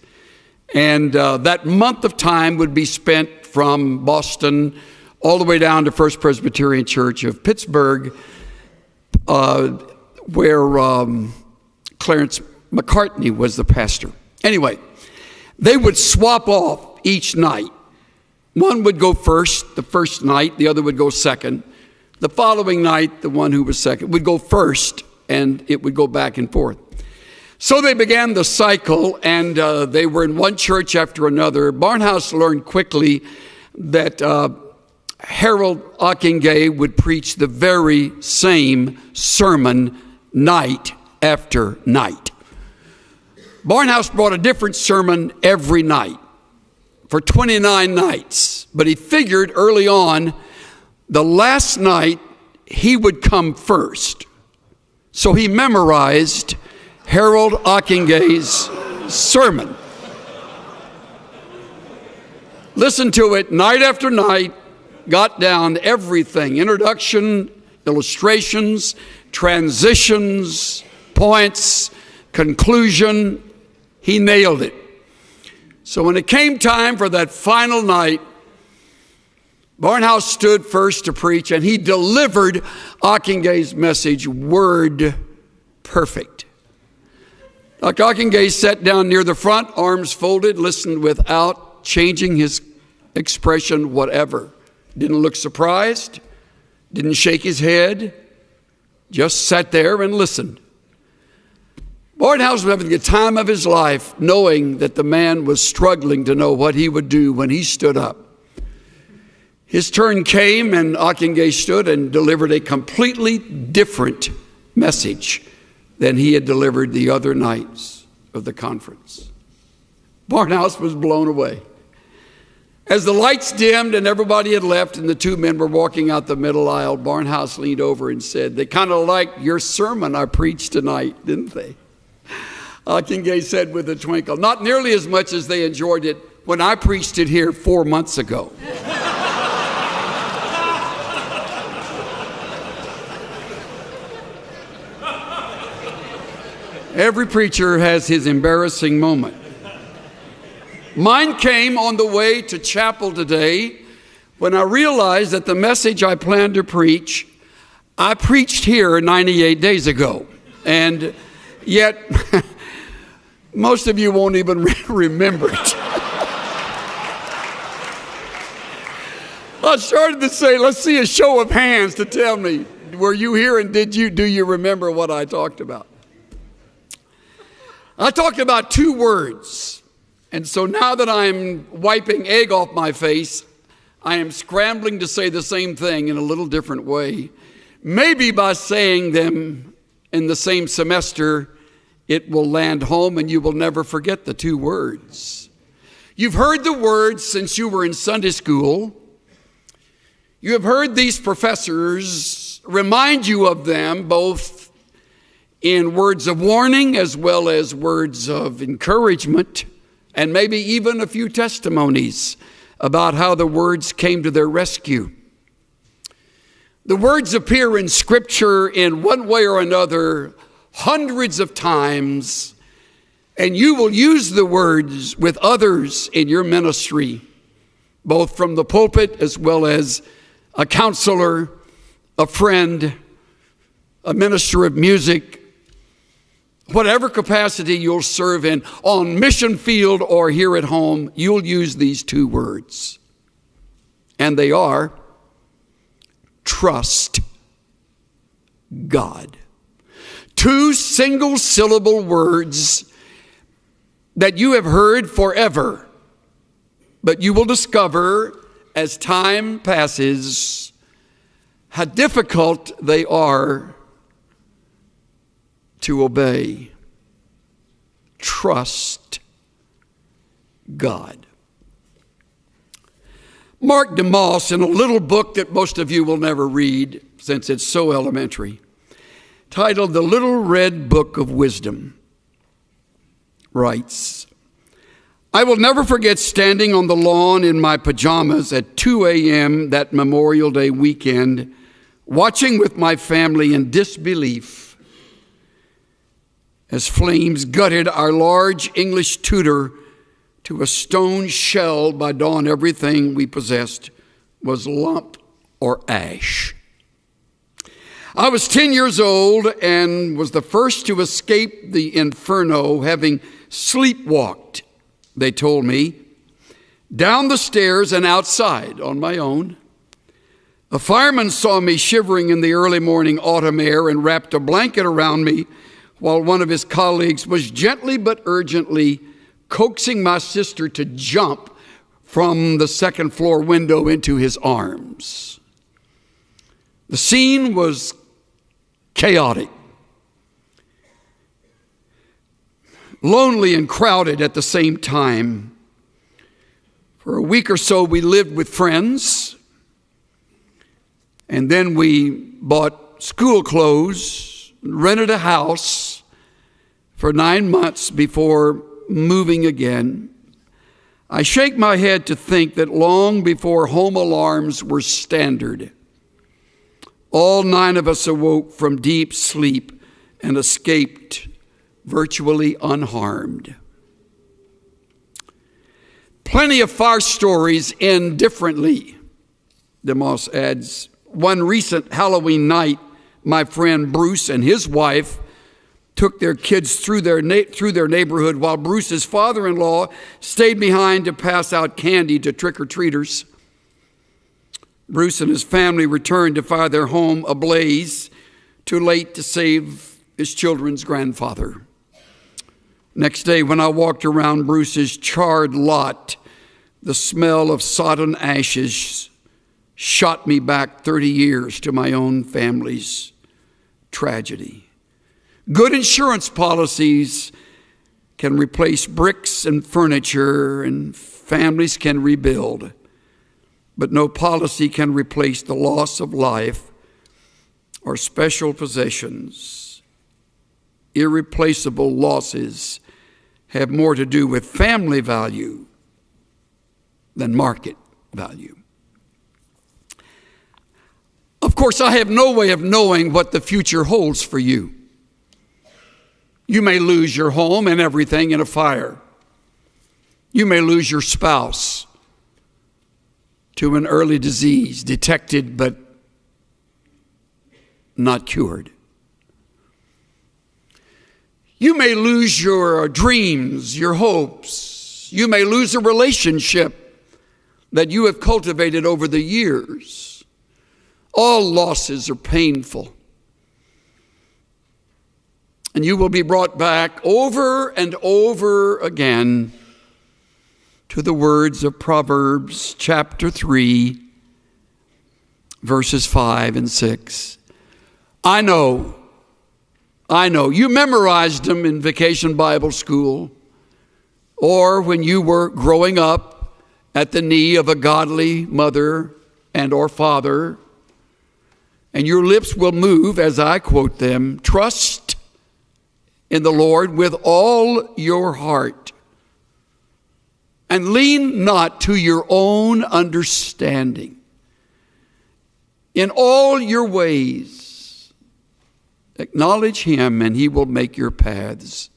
And that month of time would be spent from Boston all the way down to First Presbyterian Church of Pittsburgh, where Clarence McCartney was the pastor. Anyway, they would swap off each night. One would go first, the first night, the other would go second. The following night, the one who was second would go first, and it would go back and forth. So they began the cycle, and they were in one church after another. Barnhouse learned quickly that Harold Hockingham would preach the very same sermon night after night. Barnhouse brought a different sermon every night for 29 nights. But he figured early on, the last night he would come first. So he memorized Harold Hockingham's sermon. Listened to it night after night, got down everything, introduction, illustrations, transitions, points, conclusion. He nailed it. So when it came time for that final night, Barnhouse stood first to preach, and he delivered Hockingham's message word perfect. Dr. Hockingham sat down near the front, arms folded, listened without changing his expression, whatever. Didn't look surprised, didn't shake his head, just sat there and listened. Barnhouse was having the time of his life, knowing that the man was struggling to know what he would do when he stood up. His turn came, and Ockingay stood and delivered a completely different message than he had delivered the other nights of the conference. Barnhouse was blown away. As the lights dimmed and everybody had left and the two men were walking out the middle aisle, Barnhouse leaned over and said, "They kind of liked your sermon I preached tonight, didn't they?" Ockingay said with a twinkle, "Not nearly as much as they enjoyed it when I preached it here 4 months ago." Every preacher has his embarrassing moment. Mine came on the way to chapel today when I realized that the message I planned to preach, I preached here 98 days ago. And yet, most of you won't even remember it. I started to say, let's see a show of hands to tell me, were you here and do you remember what I talked about? I talked about 2 words. And so now that I'm wiping egg off my face, I am scrambling to say the same thing in a little different way. Maybe by saying them in the same semester, it will land home and you will never forget the 2 words. You've heard the words since you were in Sunday school. You have heard these professors remind you of them both in words of warning as well as words of encouragement, and maybe even a few testimonies about how the words came to their rescue. The words appear in Scripture in one way or another hundreds of times, and you will use the words with others in your ministry, both from the pulpit as well as a counselor, a friend, a minister of music, whatever capacity you'll serve in, on mission field or here at home, you'll use these 2 words. And they are, trust God. 2 single-syllable words that you have heard forever, but you will discover as time passes how difficult they are to obey. Trust God. Mark DeMoss, in a little book that most of you will never read since it's so elementary, titled The Little Red Book of Wisdom, writes, "I will never forget standing on the lawn in my pajamas at 2 a.m. that Memorial Day weekend, watching with my family in disbelief as flames gutted our large English tutor to a stone shell. By dawn, everything we possessed was lump or ash. I was 10 years old and was the first to escape the inferno, having sleepwalked, they told me, down the stairs and outside on my own. A fireman saw me shivering in the early morning autumn air and wrapped a blanket around me, while one of his colleagues was gently but urgently coaxing my sister to jump from the second floor window into his arms. The scene was chaotic, lonely and crowded at the same time. For a week or so, we lived with friends, and then we bought school clothes, rented a house for 9 months before moving again. I shake my head to think that long before home alarms were standard, all 9 of us awoke from deep sleep and escaped virtually unharmed. Plenty of fire stories end differently, DeMoss adds. One recent Halloween night, my friend Bruce and his wife took their kids through their neighborhood while Bruce's father-in-law stayed behind to pass out candy to trick-or-treaters. Bruce and his family returned to find their home ablaze, too late to save his children's grandfather. Next day, when I walked around Bruce's charred lot, the smell of sodden ashes shot me back 30 years to my own family's tragedy. Good insurance policies can replace bricks and furniture, and families can rebuild, but no policy can replace the loss of life or special possessions. Irreplaceable losses have more to do with family value than market value. Of course, I have no way of knowing what the future holds for you. You may lose your home and everything in a fire. You may lose your spouse to an early disease, detected but not cured. You may lose your dreams, your hopes. You may lose a relationship that you have cultivated over the years. All losses are painful. And you will be brought back over and over again to the words of Proverbs chapter 3, verses 5 and 6. I know. You memorized them in Vacation Bible School or when you were growing up at the knee of a godly mother and or father, and your lips will move as I quote them. Trust in the Lord with all your heart, and lean not to your own understanding. In all your ways, acknowledge him, and he will make your paths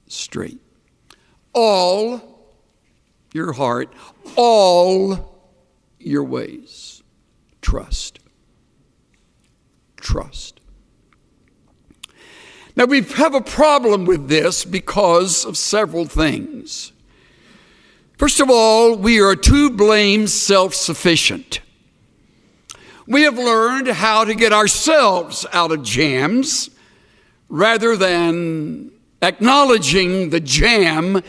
straight. All your heart, all your ways. Trust. Trust. Now, we have a problem with this because of several things. First of all, we are too blamed self-sufficient. We have learned how to get ourselves out of jams rather than acknowledging the jam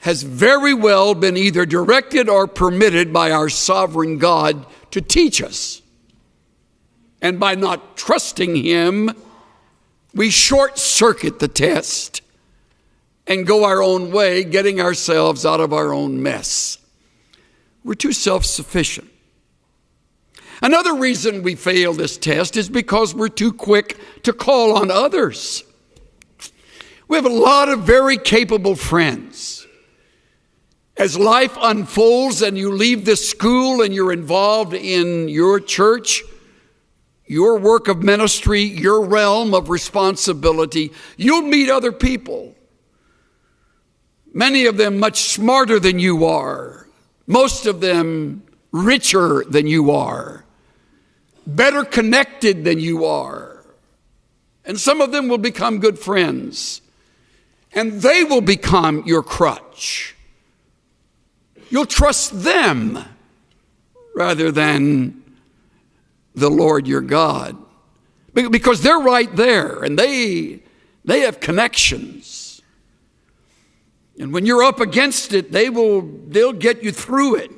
has very well been either directed or permitted by our sovereign God to teach us. And by not trusting him, we short-circuit the test and go our own way, getting ourselves out of our own mess. We're too self-sufficient. Another reason we fail this test is because we're too quick to call on others. We have a lot of very capable friends. As life unfolds and you leave this school and you're involved in your church, your work of ministry, your realm of responsibility, you'll meet other people. Many of them much smarter than you are. Most of them richer than you are. Better connected than you are. And some of them will become good friends. And they will become your crutch. You'll trust them rather than the Lord your God. Because they're right there and they have connections. And when you're up against it, they'll get you through it.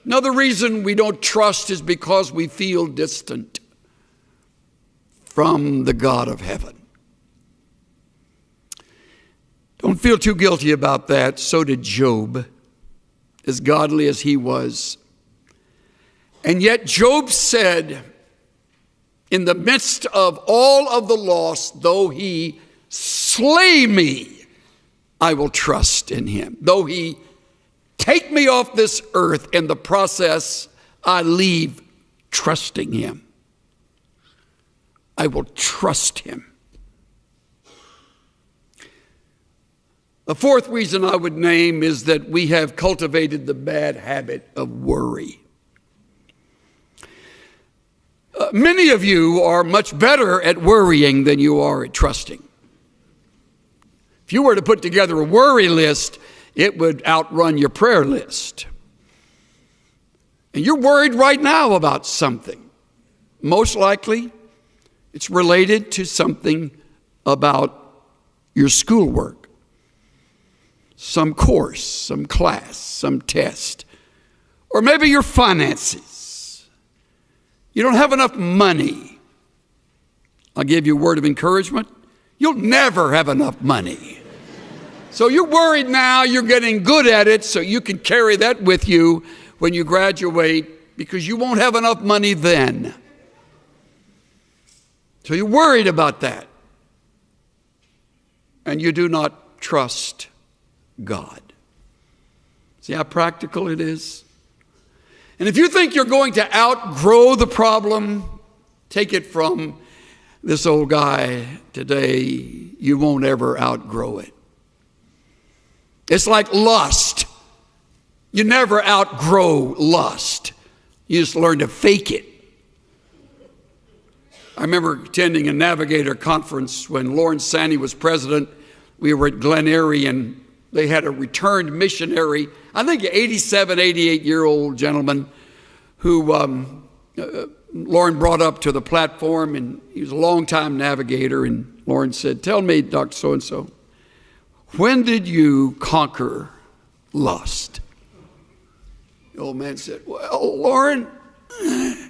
Another reason we don't trust is because we feel distant from the God of heaven. Don't feel too guilty about that. So did Job, as godly as he was. And yet Job said, in the midst of all of the loss, though he slay me, I will trust in him. Though he take me off this earth, in the process, I leave trusting him. I will trust him. The fourth reason I would name is that we have cultivated the bad habit of worry. Many of you are much better at worrying than you are at trusting. If you were to put together a worry list, it would outrun your prayer list. And you're worried right now about something. Most likely, it's related to something about your schoolwork, some course, some class, some test, or maybe your finances. You don't have enough money. I'll give you a word of encouragement. You'll never have enough money. So you're worried now, you're getting good at it, so you can carry that with you when you graduate, because you won't have enough money then. So you're worried about that. And you do not trust God. See how practical it is? And if you think you're going to outgrow the problem, take it from this old guy today, you won't ever outgrow it. It's like lust. You never outgrow lust. You just learn to fake it. I remember attending a Navigator conference when Lawrence Sandy was president. We were at Glen Erie, and they had a returned missionary, I think an 87, 88-year-old gentleman who Lauren brought up to the platform, and he was a long-time navigator. And Lauren said, "Tell me, Dr. So-and-so, when did you conquer lust?" The old man said, "Well, Lauren,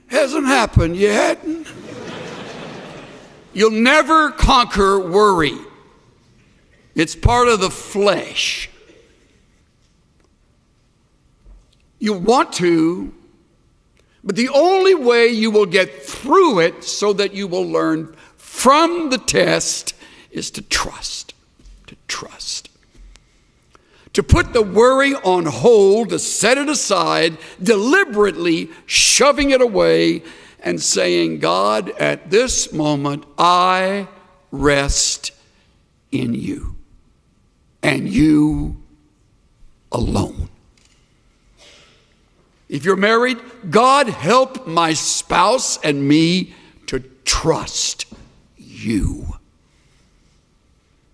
hasn't happened yet." You'll never conquer worry. It's part of the flesh. You want to, but the only way you will get through it so that you will learn from the test is to trust. To trust. To put the worry on hold, to set it aside, deliberately shoving it away and saying, "God, at this moment, I rest in you and you alone." If you're married, God, help my spouse and me to trust you,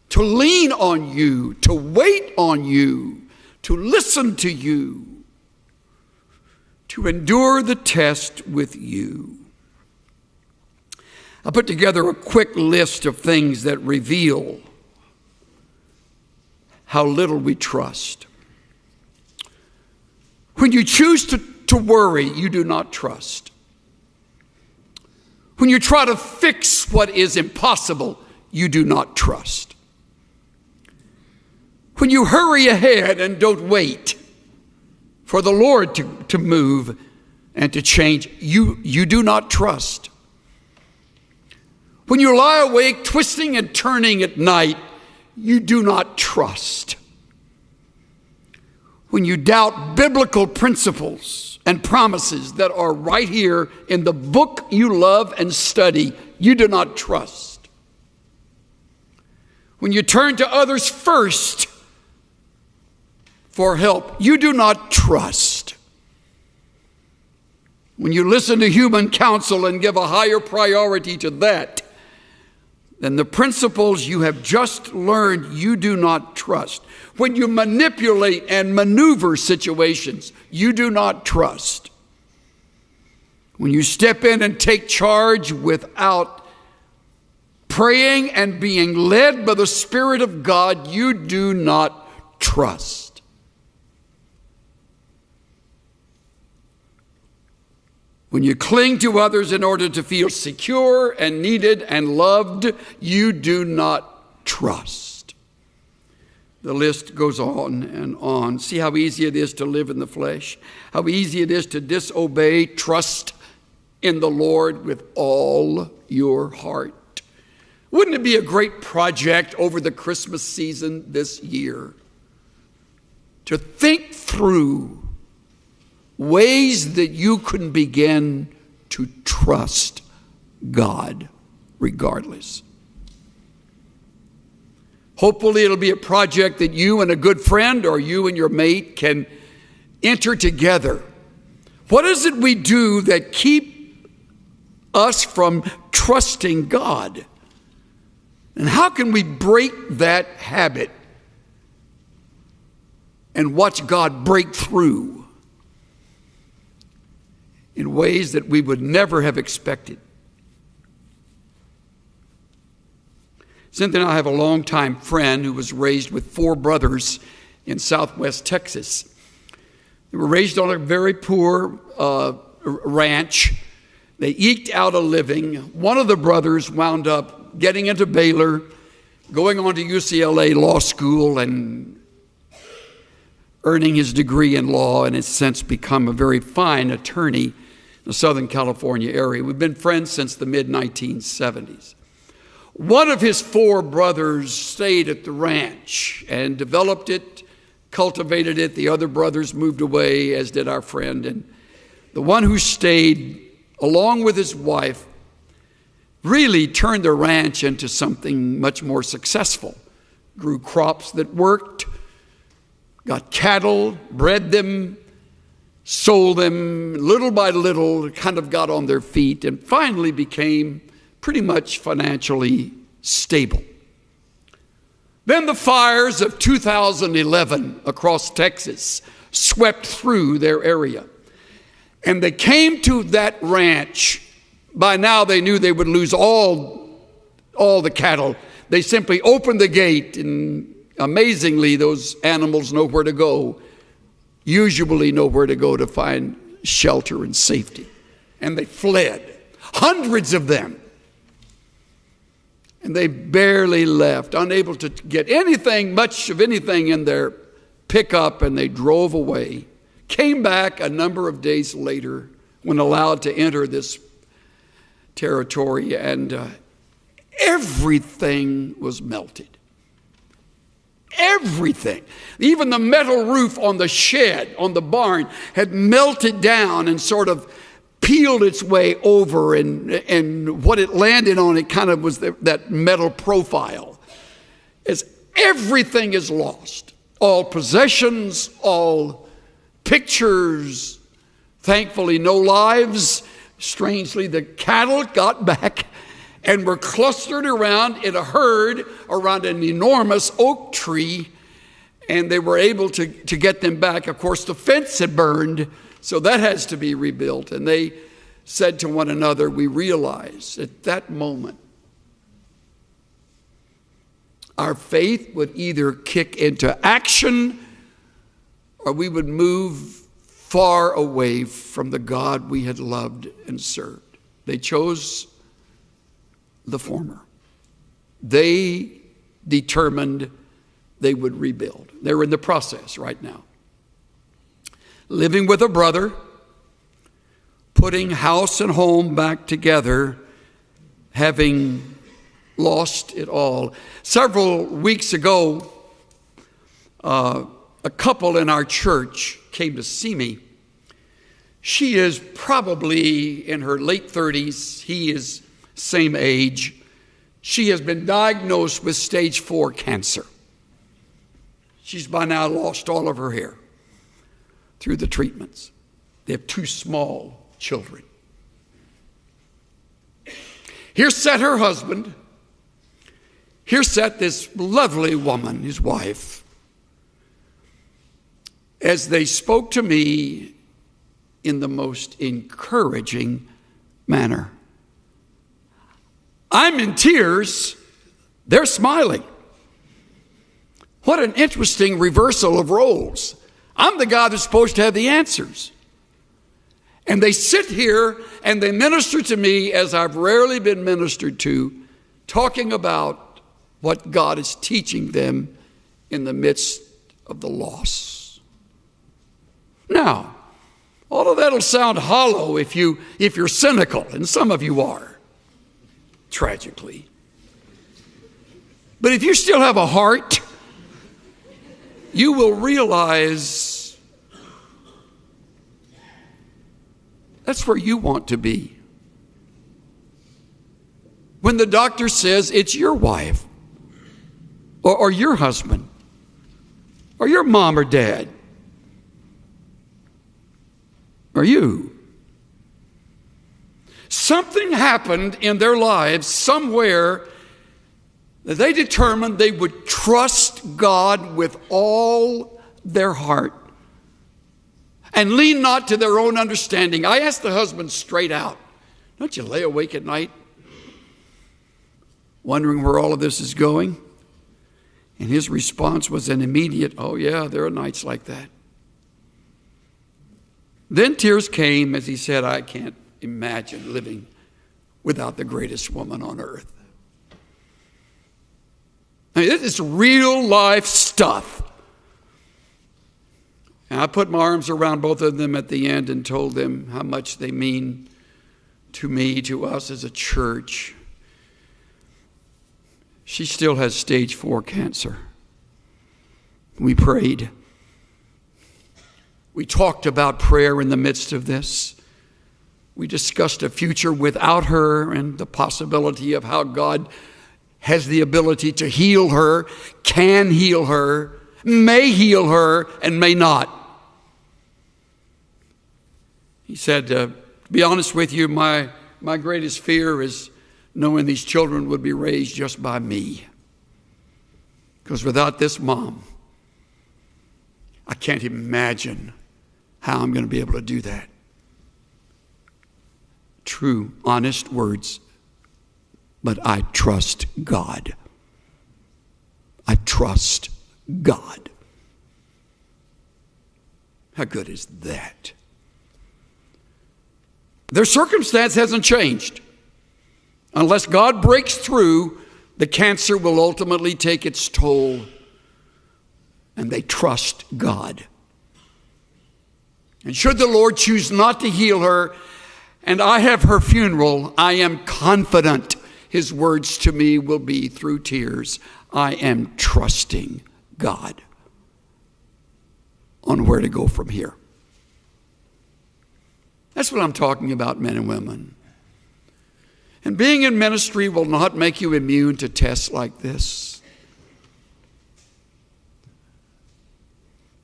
to lean on you, to wait on you, to listen to you, to endure the test with you. I put together a quick list of things that reveal how little we trust. When you choose to worry, you do not trust. When you try to fix what is impossible, you do not trust. When you hurry ahead and don't wait for the Lord to move and to change, you do not trust. When you lie awake twisting and turning at night, you do not trust. When you doubt biblical principles and promises that are right here in the book you love and study, you do not trust. When you turn to others first for help, you do not trust. When you listen to human counsel and give a higher priority to that than the principles you have just learned, you do not trust. When you manipulate and maneuver situations, you do not trust. When you step in and take charge without praying and being led by the Spirit of God, you do not trust. When you cling to others in order to feel secure and needed and loved, you do not trust. The list goes on and on. See how easy it is to live in the flesh, how easy it is to disobey. Trust in the Lord with all your heart. Wouldn't it be a great project over the Christmas season this year to think through ways that you can begin to trust God regardless? Hopefully it'll be a project that you and a good friend or you and your mate can enter together. What is it we do that keep us from trusting God. And how can we break that habit and watch God break through in ways that we would never have expected? Cynthia and I have a longtime friend who was raised with 4 brothers in southwest Texas. They were raised on a very poor ranch. They eked out a living. One of the brothers wound up getting into Baylor, going on to UCLA Law School, and earning his degree in law, and has since become a very fine attorney in the Southern California area. We've been friends since the mid-1970s. One of his 4 brothers stayed at the ranch and developed it, cultivated it. The other brothers moved away, as did our friend. And the one who stayed, along with his wife, really turned the ranch into something much more successful. Grew crops that worked, got cattle, bred them, sold them. Little by little, kind of got on their feet and finally became pretty much financially stable. Then the fires of 2011 across Texas swept through their area. And they came to that ranch. By now they knew they would lose all the cattle. They simply opened the gate, and amazingly those animals know where to go, usually know where to go to find shelter and safety. And they fled, hundreds of them. And they barely left, unable to get much of anything in their pickup, and they drove away. Came back a number of days later when allowed to enter this territory, and everything was melted. Everything. Even the metal roof on the shed, on the barn, had melted down and sort of peeled its way over, and what it landed on, it kind of was that metal profile. As everything is lost, all possessions, all pictures, thankfully no lives. Strangely, the cattle got back and were clustered around in a herd around an enormous oak tree, and they were able to get them back. Of course, the fence had burned, so that has to be rebuilt. And they said to one another, we realized at that moment our faith would either kick into action or we would move far away from the God we had loved and served. They chose the former. They determined they would rebuild. They're in the process right now. Living with a brother, putting house and home back together, having lost it all. Several weeks ago, a couple in our church came to see me. She is probably in her late 30s. He is same age. She has been diagnosed with stage 4 cancer. She's by now lost all of her hair through the treatments. They have 2 small children. Here sat her husband. Here sat this lovely woman, his wife. As they spoke to me in the most encouraging manner. I'm in tears. They're smiling. What an interesting reversal of roles. I'm the guy that's supposed to have the answers. And they sit here and they minister to me as I've rarely been ministered to, talking about what God is teaching them in the midst of the loss. Now, all of that will sound hollow if you're cynical, and some of you are, tragically. But if you still have a heart, you will realize that's where you want to be. When the doctor says it's your wife, or your husband, or your mom or dad, or you. Something happened in their lives somewhere that they determined they would trust God with all their heart and lean not to their own understanding. I asked the husband straight out, don't you lay awake at night wondering where all of this is going? And his response was an immediate, oh yeah, there are nights like that. Then tears came as he said, I can't imagine living without the greatest woman on earth. I mean, this is real life stuff. And I put my arms around both of them at the end and told them how much they mean to me, to us as a church. She still has stage 4 cancer. We prayed. We talked about prayer in the midst of this. We discussed a future without her and the possibility of how God has the ability to heal her, can heal her, may heal her, and may not. He said, to be honest with you, my greatest fear is knowing these children would be raised just by me. Because without this mom, I can't imagine how I'm going to be able to do that. True, honest words. But I trust God. I trust God. How good is that? Their circumstance hasn't changed. Unless God breaks through, the cancer will ultimately take its toll. And they trust God. And should the Lord choose not to heal her, and I have her funeral, I am confident his words to me will be through tears, I am trusting God on where to go from here. That's what I'm talking about, men and women. And being in ministry will not make you immune to tests like this.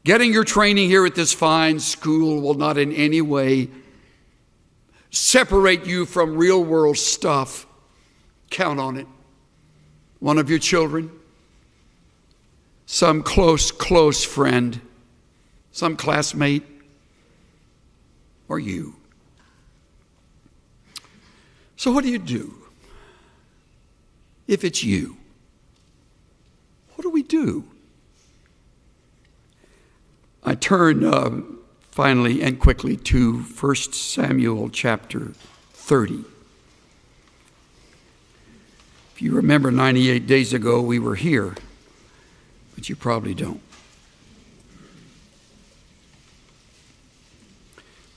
Getting your training here at this fine school will not in any way separate you from real world stuff. Count on it. One of your children, some close friend, some classmate, or you. So what do you do if it's you? What do we do? I turn finally and quickly to 1 Samuel chapter 30. If you remember 98 days ago, we were here, but you probably don't.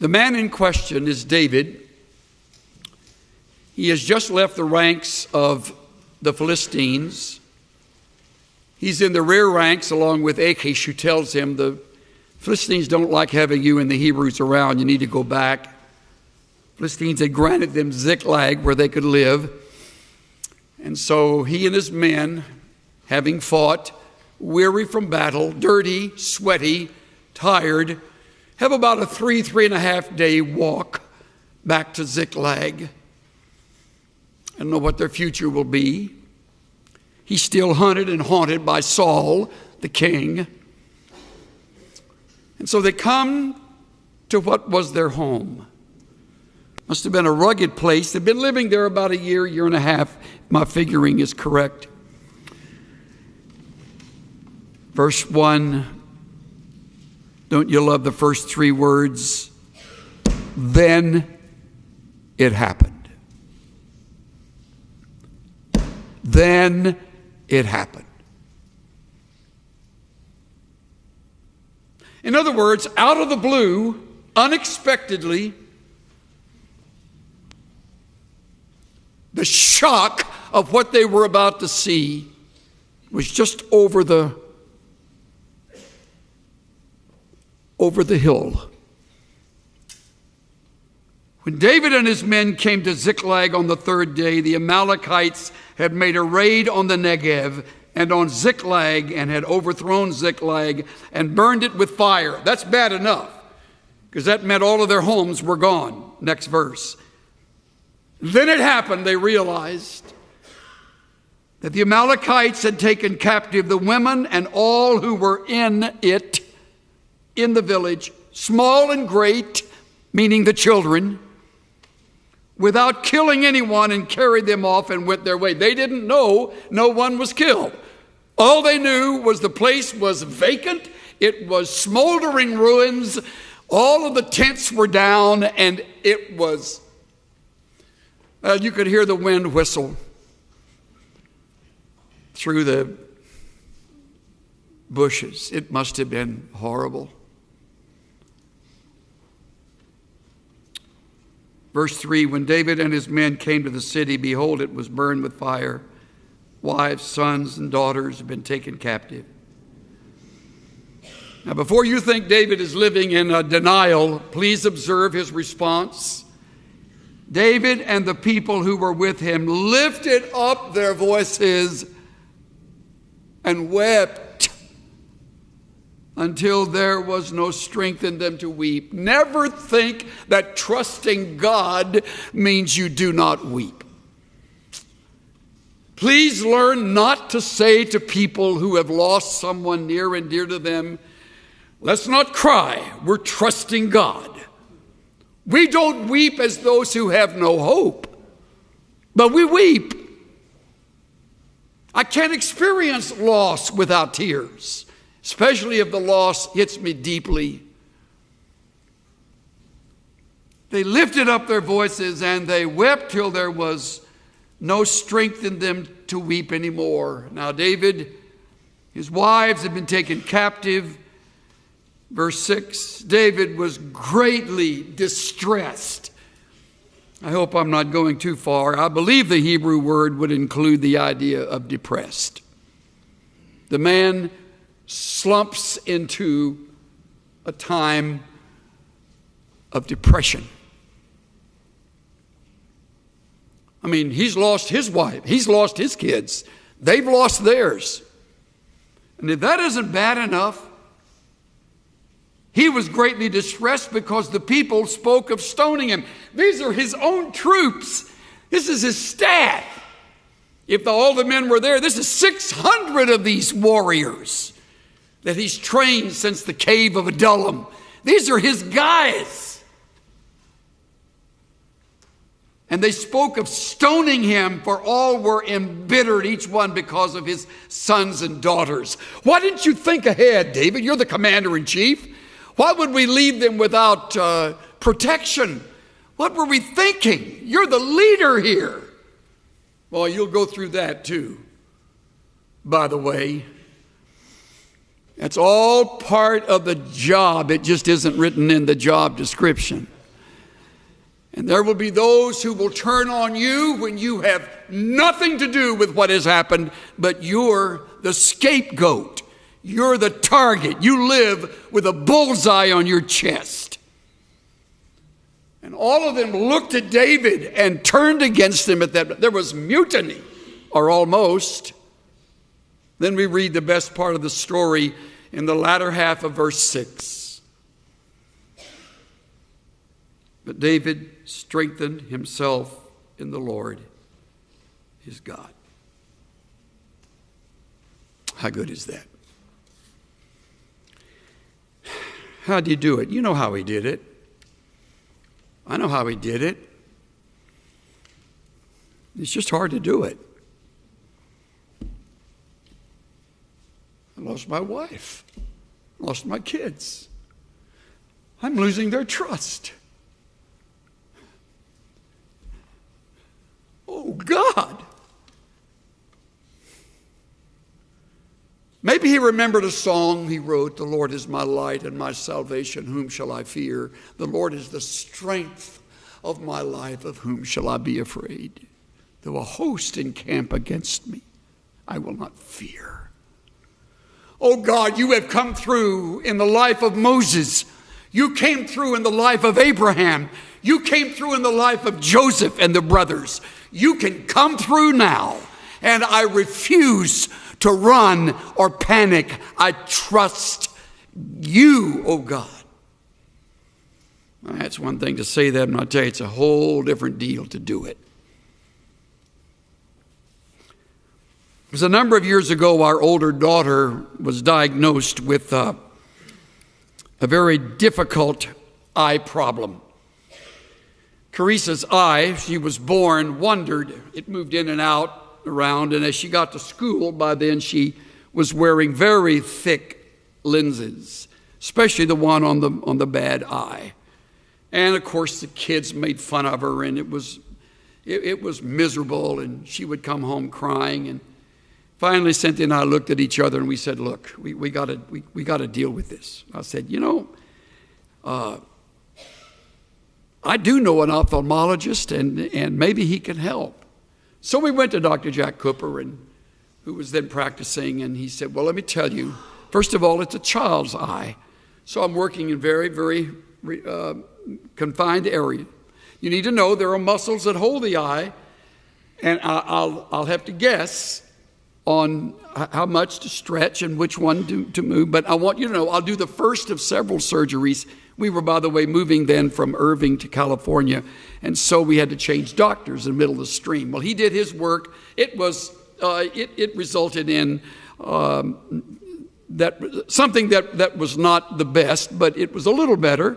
The man in question is David. He has just left the ranks of the Philistines. He's in the rear ranks along with Achish, who tells him the Philistines don't like having you and the Hebrews around. You need to go back. Philistines had granted them Ziklag where they could live. And so he and his men, having fought, weary from battle, dirty, sweaty, tired, have about a 3.5 day walk back to Ziklag. I don't know what their future will be. He's still hunted and haunted by Saul, the king. And so they come to what was their home. Must have been a rugged place. They've been living there about a year and a half, if my figuring is correct. Verse 1, don't you love the first 3 words? Then it happened. Then it happened. In other words, out of the blue, unexpectedly, the shock of what they were about to see was just over the hill. When David and his men came to Ziklag on the 3rd day, the Amalekites had made a raid on the Negev and on Ziklag and had overthrown Ziklag and burned it with fire. That's bad enough, because that meant all of their homes were gone. Next verse. Then it happened, they realized that the Amalekites had taken captive the women and all who were in it, in the village, small and great, meaning the children, without killing anyone, and carried them off and went their way. They didn't know no one was killed. All they knew was the place was vacant. It was smoldering ruins. All of the tents were down, and it was, you could hear the wind whistle through the bushes. It must have been horrible. Verse 3, when David and his men came to the city, behold, it was burned with fire. Wives, sons, and daughters have been taken captive. Now, before you think David is living in denial, please observe his response. David and the people who were with him lifted up their voices and wept until there was no strength in them to weep. Never think that trusting God means you do not weep. Please learn not to say to people who have lost someone near and dear to them, let's not cry, we're trusting God. We don't weep as those who have no hope, but we weep. I can't experience loss without tears, especially if the loss hits me deeply. They lifted up their voices and they wept till there was no strength in them to weep anymore. Now David, his wives had been taken captive. Verse 6, David was greatly distressed. I hope I'm not going too far. I believe the Hebrew word would include the idea of depressed. The man slumps into a time of depression. I mean, he's lost his wife. He's lost his kids. They've lost theirs. And if that isn't bad enough, he was greatly distressed because the people spoke of stoning him. These are his own troops. This is his staff. If all the men were there, this is 600 of these warriors that he's trained since the cave of Adullam. These are his guys. And they spoke of stoning him, for all were embittered, each one because of his sons and daughters. Why didn't you think ahead, David? You're the commander in chief. Why would we leave them without protection? What were we thinking? You're the leader here. Well, you'll go through that too, by the way. That's all part of the job. It just isn't written in the job description. And there will be those who will turn on you when you have nothing to do with what has happened, but you're the scapegoat. You're the target. You live with a bullseye on your chest. And all of them looked at David and turned against him at that. There was mutiny, or almost. Then we read the best part of the story in the latter half of verse 6. But David strengthened himself in the Lord, his God. How good is that? How did he do it? You know how he did it. I know how he did it. It's just hard to do it. I lost my wife. I lost my kids. I'm losing their trust. Oh, God. Maybe he remembered a song he wrote, "The Lord is my light and my salvation, whom shall I fear? The Lord is the strength of my life, of whom shall I be afraid? Though a host encamp against me, I will not fear." Oh God, you have come through in the life of Moses. You came through in the life of Abraham. You came through in the life of Joseph and the brothers. You can come through now, and I refuse to run or panic. I trust you, oh God. That's one thing to say that, and I'll tell you, it's a whole different deal to do it. was a number of years ago, our older daughter was diagnosed with a very difficult eye problem. Carissa's eye, she was born, wandered. It moved in and out around, and as she got to school, by then she was wearing very thick lenses, especially the one on the bad eye. And of course, the kids made fun of her, and it was miserable, and she would come home crying. And finally, Cynthia and I looked at each other, and we said, "Look, we got to deal with this." I said, I do know an ophthalmologist, and maybe he can help. So we went to Dr. Jack Cooper, who was then practicing, and he said, "Well, let me tell you, first of all, it's a child's eye. So I'm working in very, very confined area. You need to know there are muscles that hold the eye, and I'll have to guess on how much to stretch and which one to move. But I want you to know I'll do the first of several surgeries." We were, by the way, moving then from Irving to California, and so we had to change doctors in the middle of the stream. Well, he did his work. It resulted in something that was not the best, but it was a little better.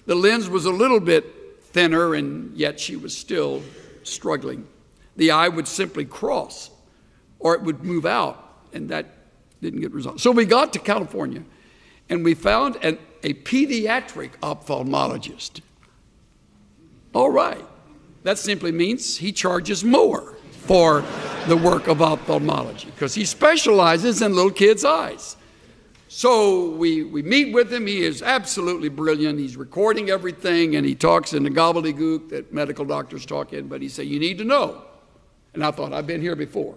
The lens was a little bit thinner, and yet she was still struggling. The eye would simply cross, or it would move out, and that didn't get resolved. So we got to California, and we found a pediatric ophthalmologist. All right. That simply means he charges more for the work of ophthalmology because he specializes in little kids' eyes. So we meet with him. He is absolutely brilliant. He's recording everything, and he talks in the gobbledygook that medical doctors talk in, but he said, "You need to know." And I thought, I've been here before.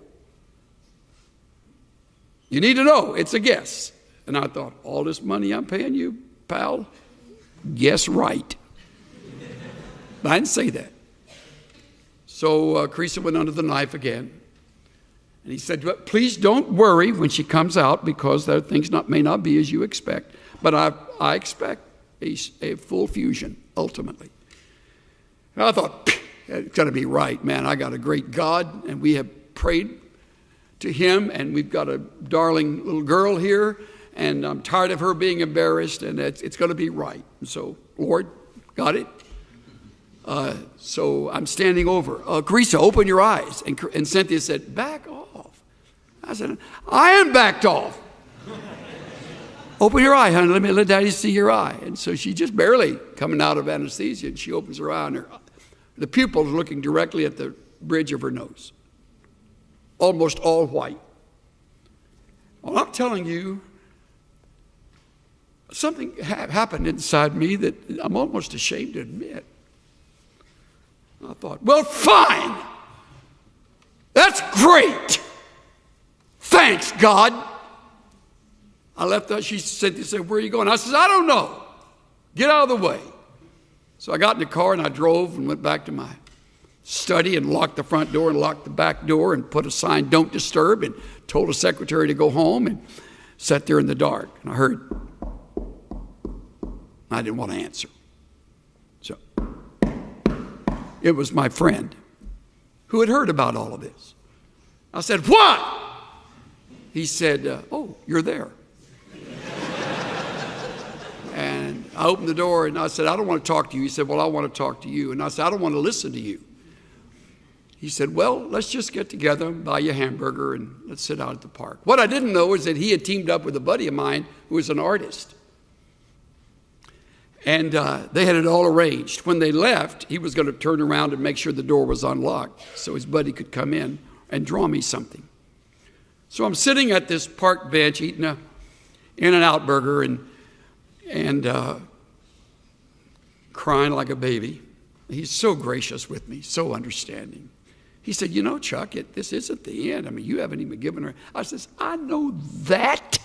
"You need to know, it's a guess." And I thought, all this money I'm paying you, pal? Guess right. But I didn't say that. So Carissa went under the knife again. And he said, "Please don't worry when she comes out because there things may not be as you expect. But I expect a full fusion, ultimately." And I thought, it's got to be right, man. I got a great God, and we have prayed to him, and we've got a darling little girl here, and I'm tired of her being embarrassed, and it's going to be right. And so, Lord, got it? So I'm standing over. "Carissa, open your eyes." And Cynthia said, "Back off." I said, "I am backed off." "Open your eye, honey. Let Daddy see your eye." And so she just barely coming out of anesthesia, and she opens her eye, and the pupil is looking directly at the bridge of her nose, almost all white. Well, I'm telling you, something happened inside me that I'm almost ashamed to admit. I thought, well, fine. That's great. Thanks, God. I left her. She said, "Where are you going?" I said, "I don't know. Get out of the way." So I got in the car and I drove and went back to my study and locked the front door and locked the back door and put a sign, "Don't disturb," and told the secretary to go home and sat there in the dark. And I heard, I didn't want to answer. So it was my friend who had heard about all of this. I said, "What?" He said, "Oh, you're there." And I opened the door and I said, "I don't want to talk to you." He said, "Well, I want to talk to you." And I said, "I don't want to listen to you." He said, "Well, let's just get together, buy you a hamburger, and let's sit out at the park." What I didn't know is that he had teamed up with a buddy of mine who was an artist. And they had it all arranged. When they left, he was going to turn around and make sure the door was unlocked so his buddy could come in and draw me something. So I'm sitting at this park bench eating a In-N-Out burger and crying like a baby. He's so gracious with me, so understanding. He said, "You know, Chuck, this isn't the end. I mean, you haven't even given her." I says, "I know that.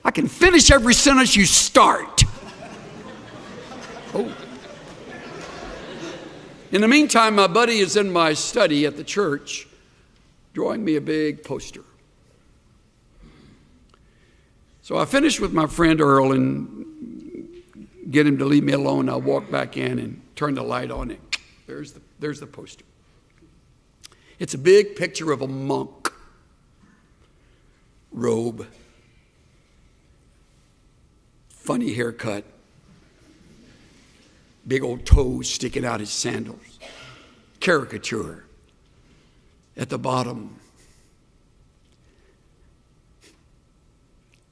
I can finish every sentence you start." Oh. In the meantime, my buddy is in my study at the church drawing me a big poster. So I finished with my friend Earl and get him to leave me alone. I walk back in and turn the light on, and there's the poster. It's a big picture of a monk. Robe. Funny haircut. Big old toes sticking out his sandals. Caricature. At the bottom.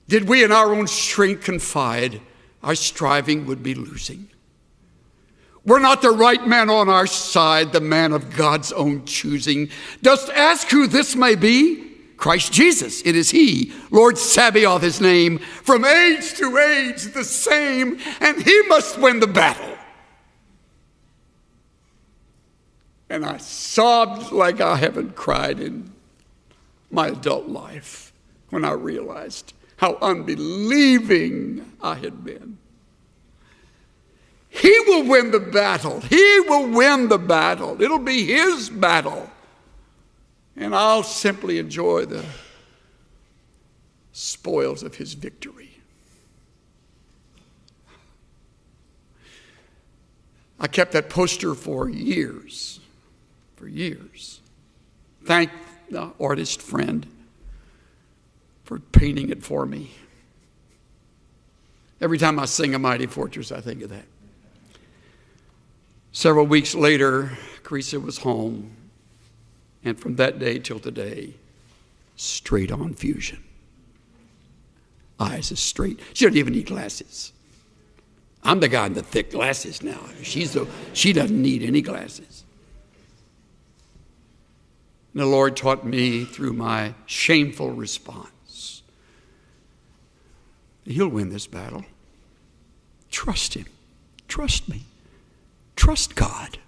Did we in our own strength confide, our striving would be losing. We're not the right man on our side, the man of God's own choosing. Dost ask who this may be? Christ Jesus, it is he. Lord Sabaoth his name. From age to age the same, and he must win the battle. And I sobbed like I haven't cried in my adult life when I realized how unbelieving I had been. He will win the battle. He will win the battle. It'll be his battle. And I'll simply enjoy the spoils of his victory. I kept that poster for years. For years. Thank the artist friend for painting it for me. Every time I sing A Mighty Fortress, I think of that. Several weeks later, Carissa was home, and from that day till today, straight on fusion. Eyes as straight. She doesn't even need glasses. I'm the guy in the thick glasses now. She doesn't need any glasses. And the Lord taught me through my shameful response. He'll win this battle. Trust him. Trust me. Trust God.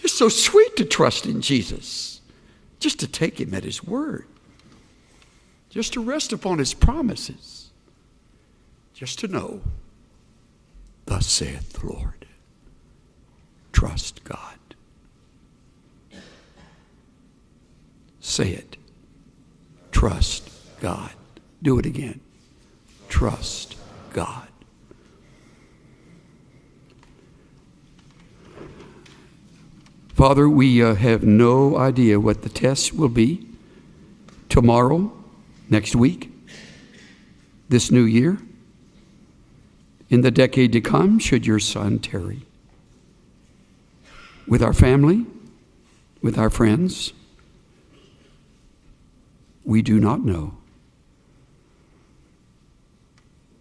It's so sweet to trust in Jesus. Just to take him at his word. Just to rest upon his promises. Just to know, thus saith the Lord. Trust God. Say it. Trust God. Do it again. Trust God. Father, we have no idea what the test will be tomorrow, next week, this new year, in the decade to come, should your Son tarry. With our family, with our friends, we do not know.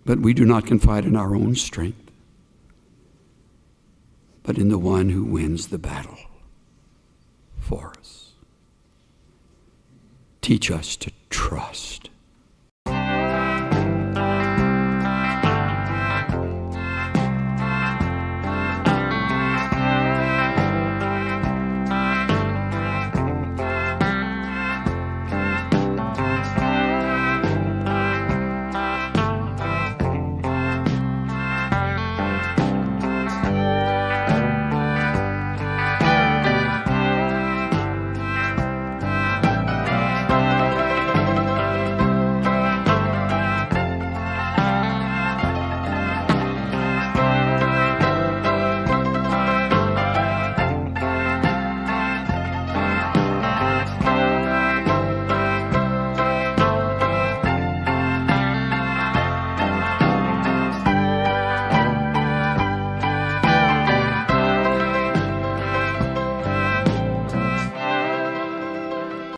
But we do not confide in our own strength, but in the one who wins the battle for us. Teach us to trust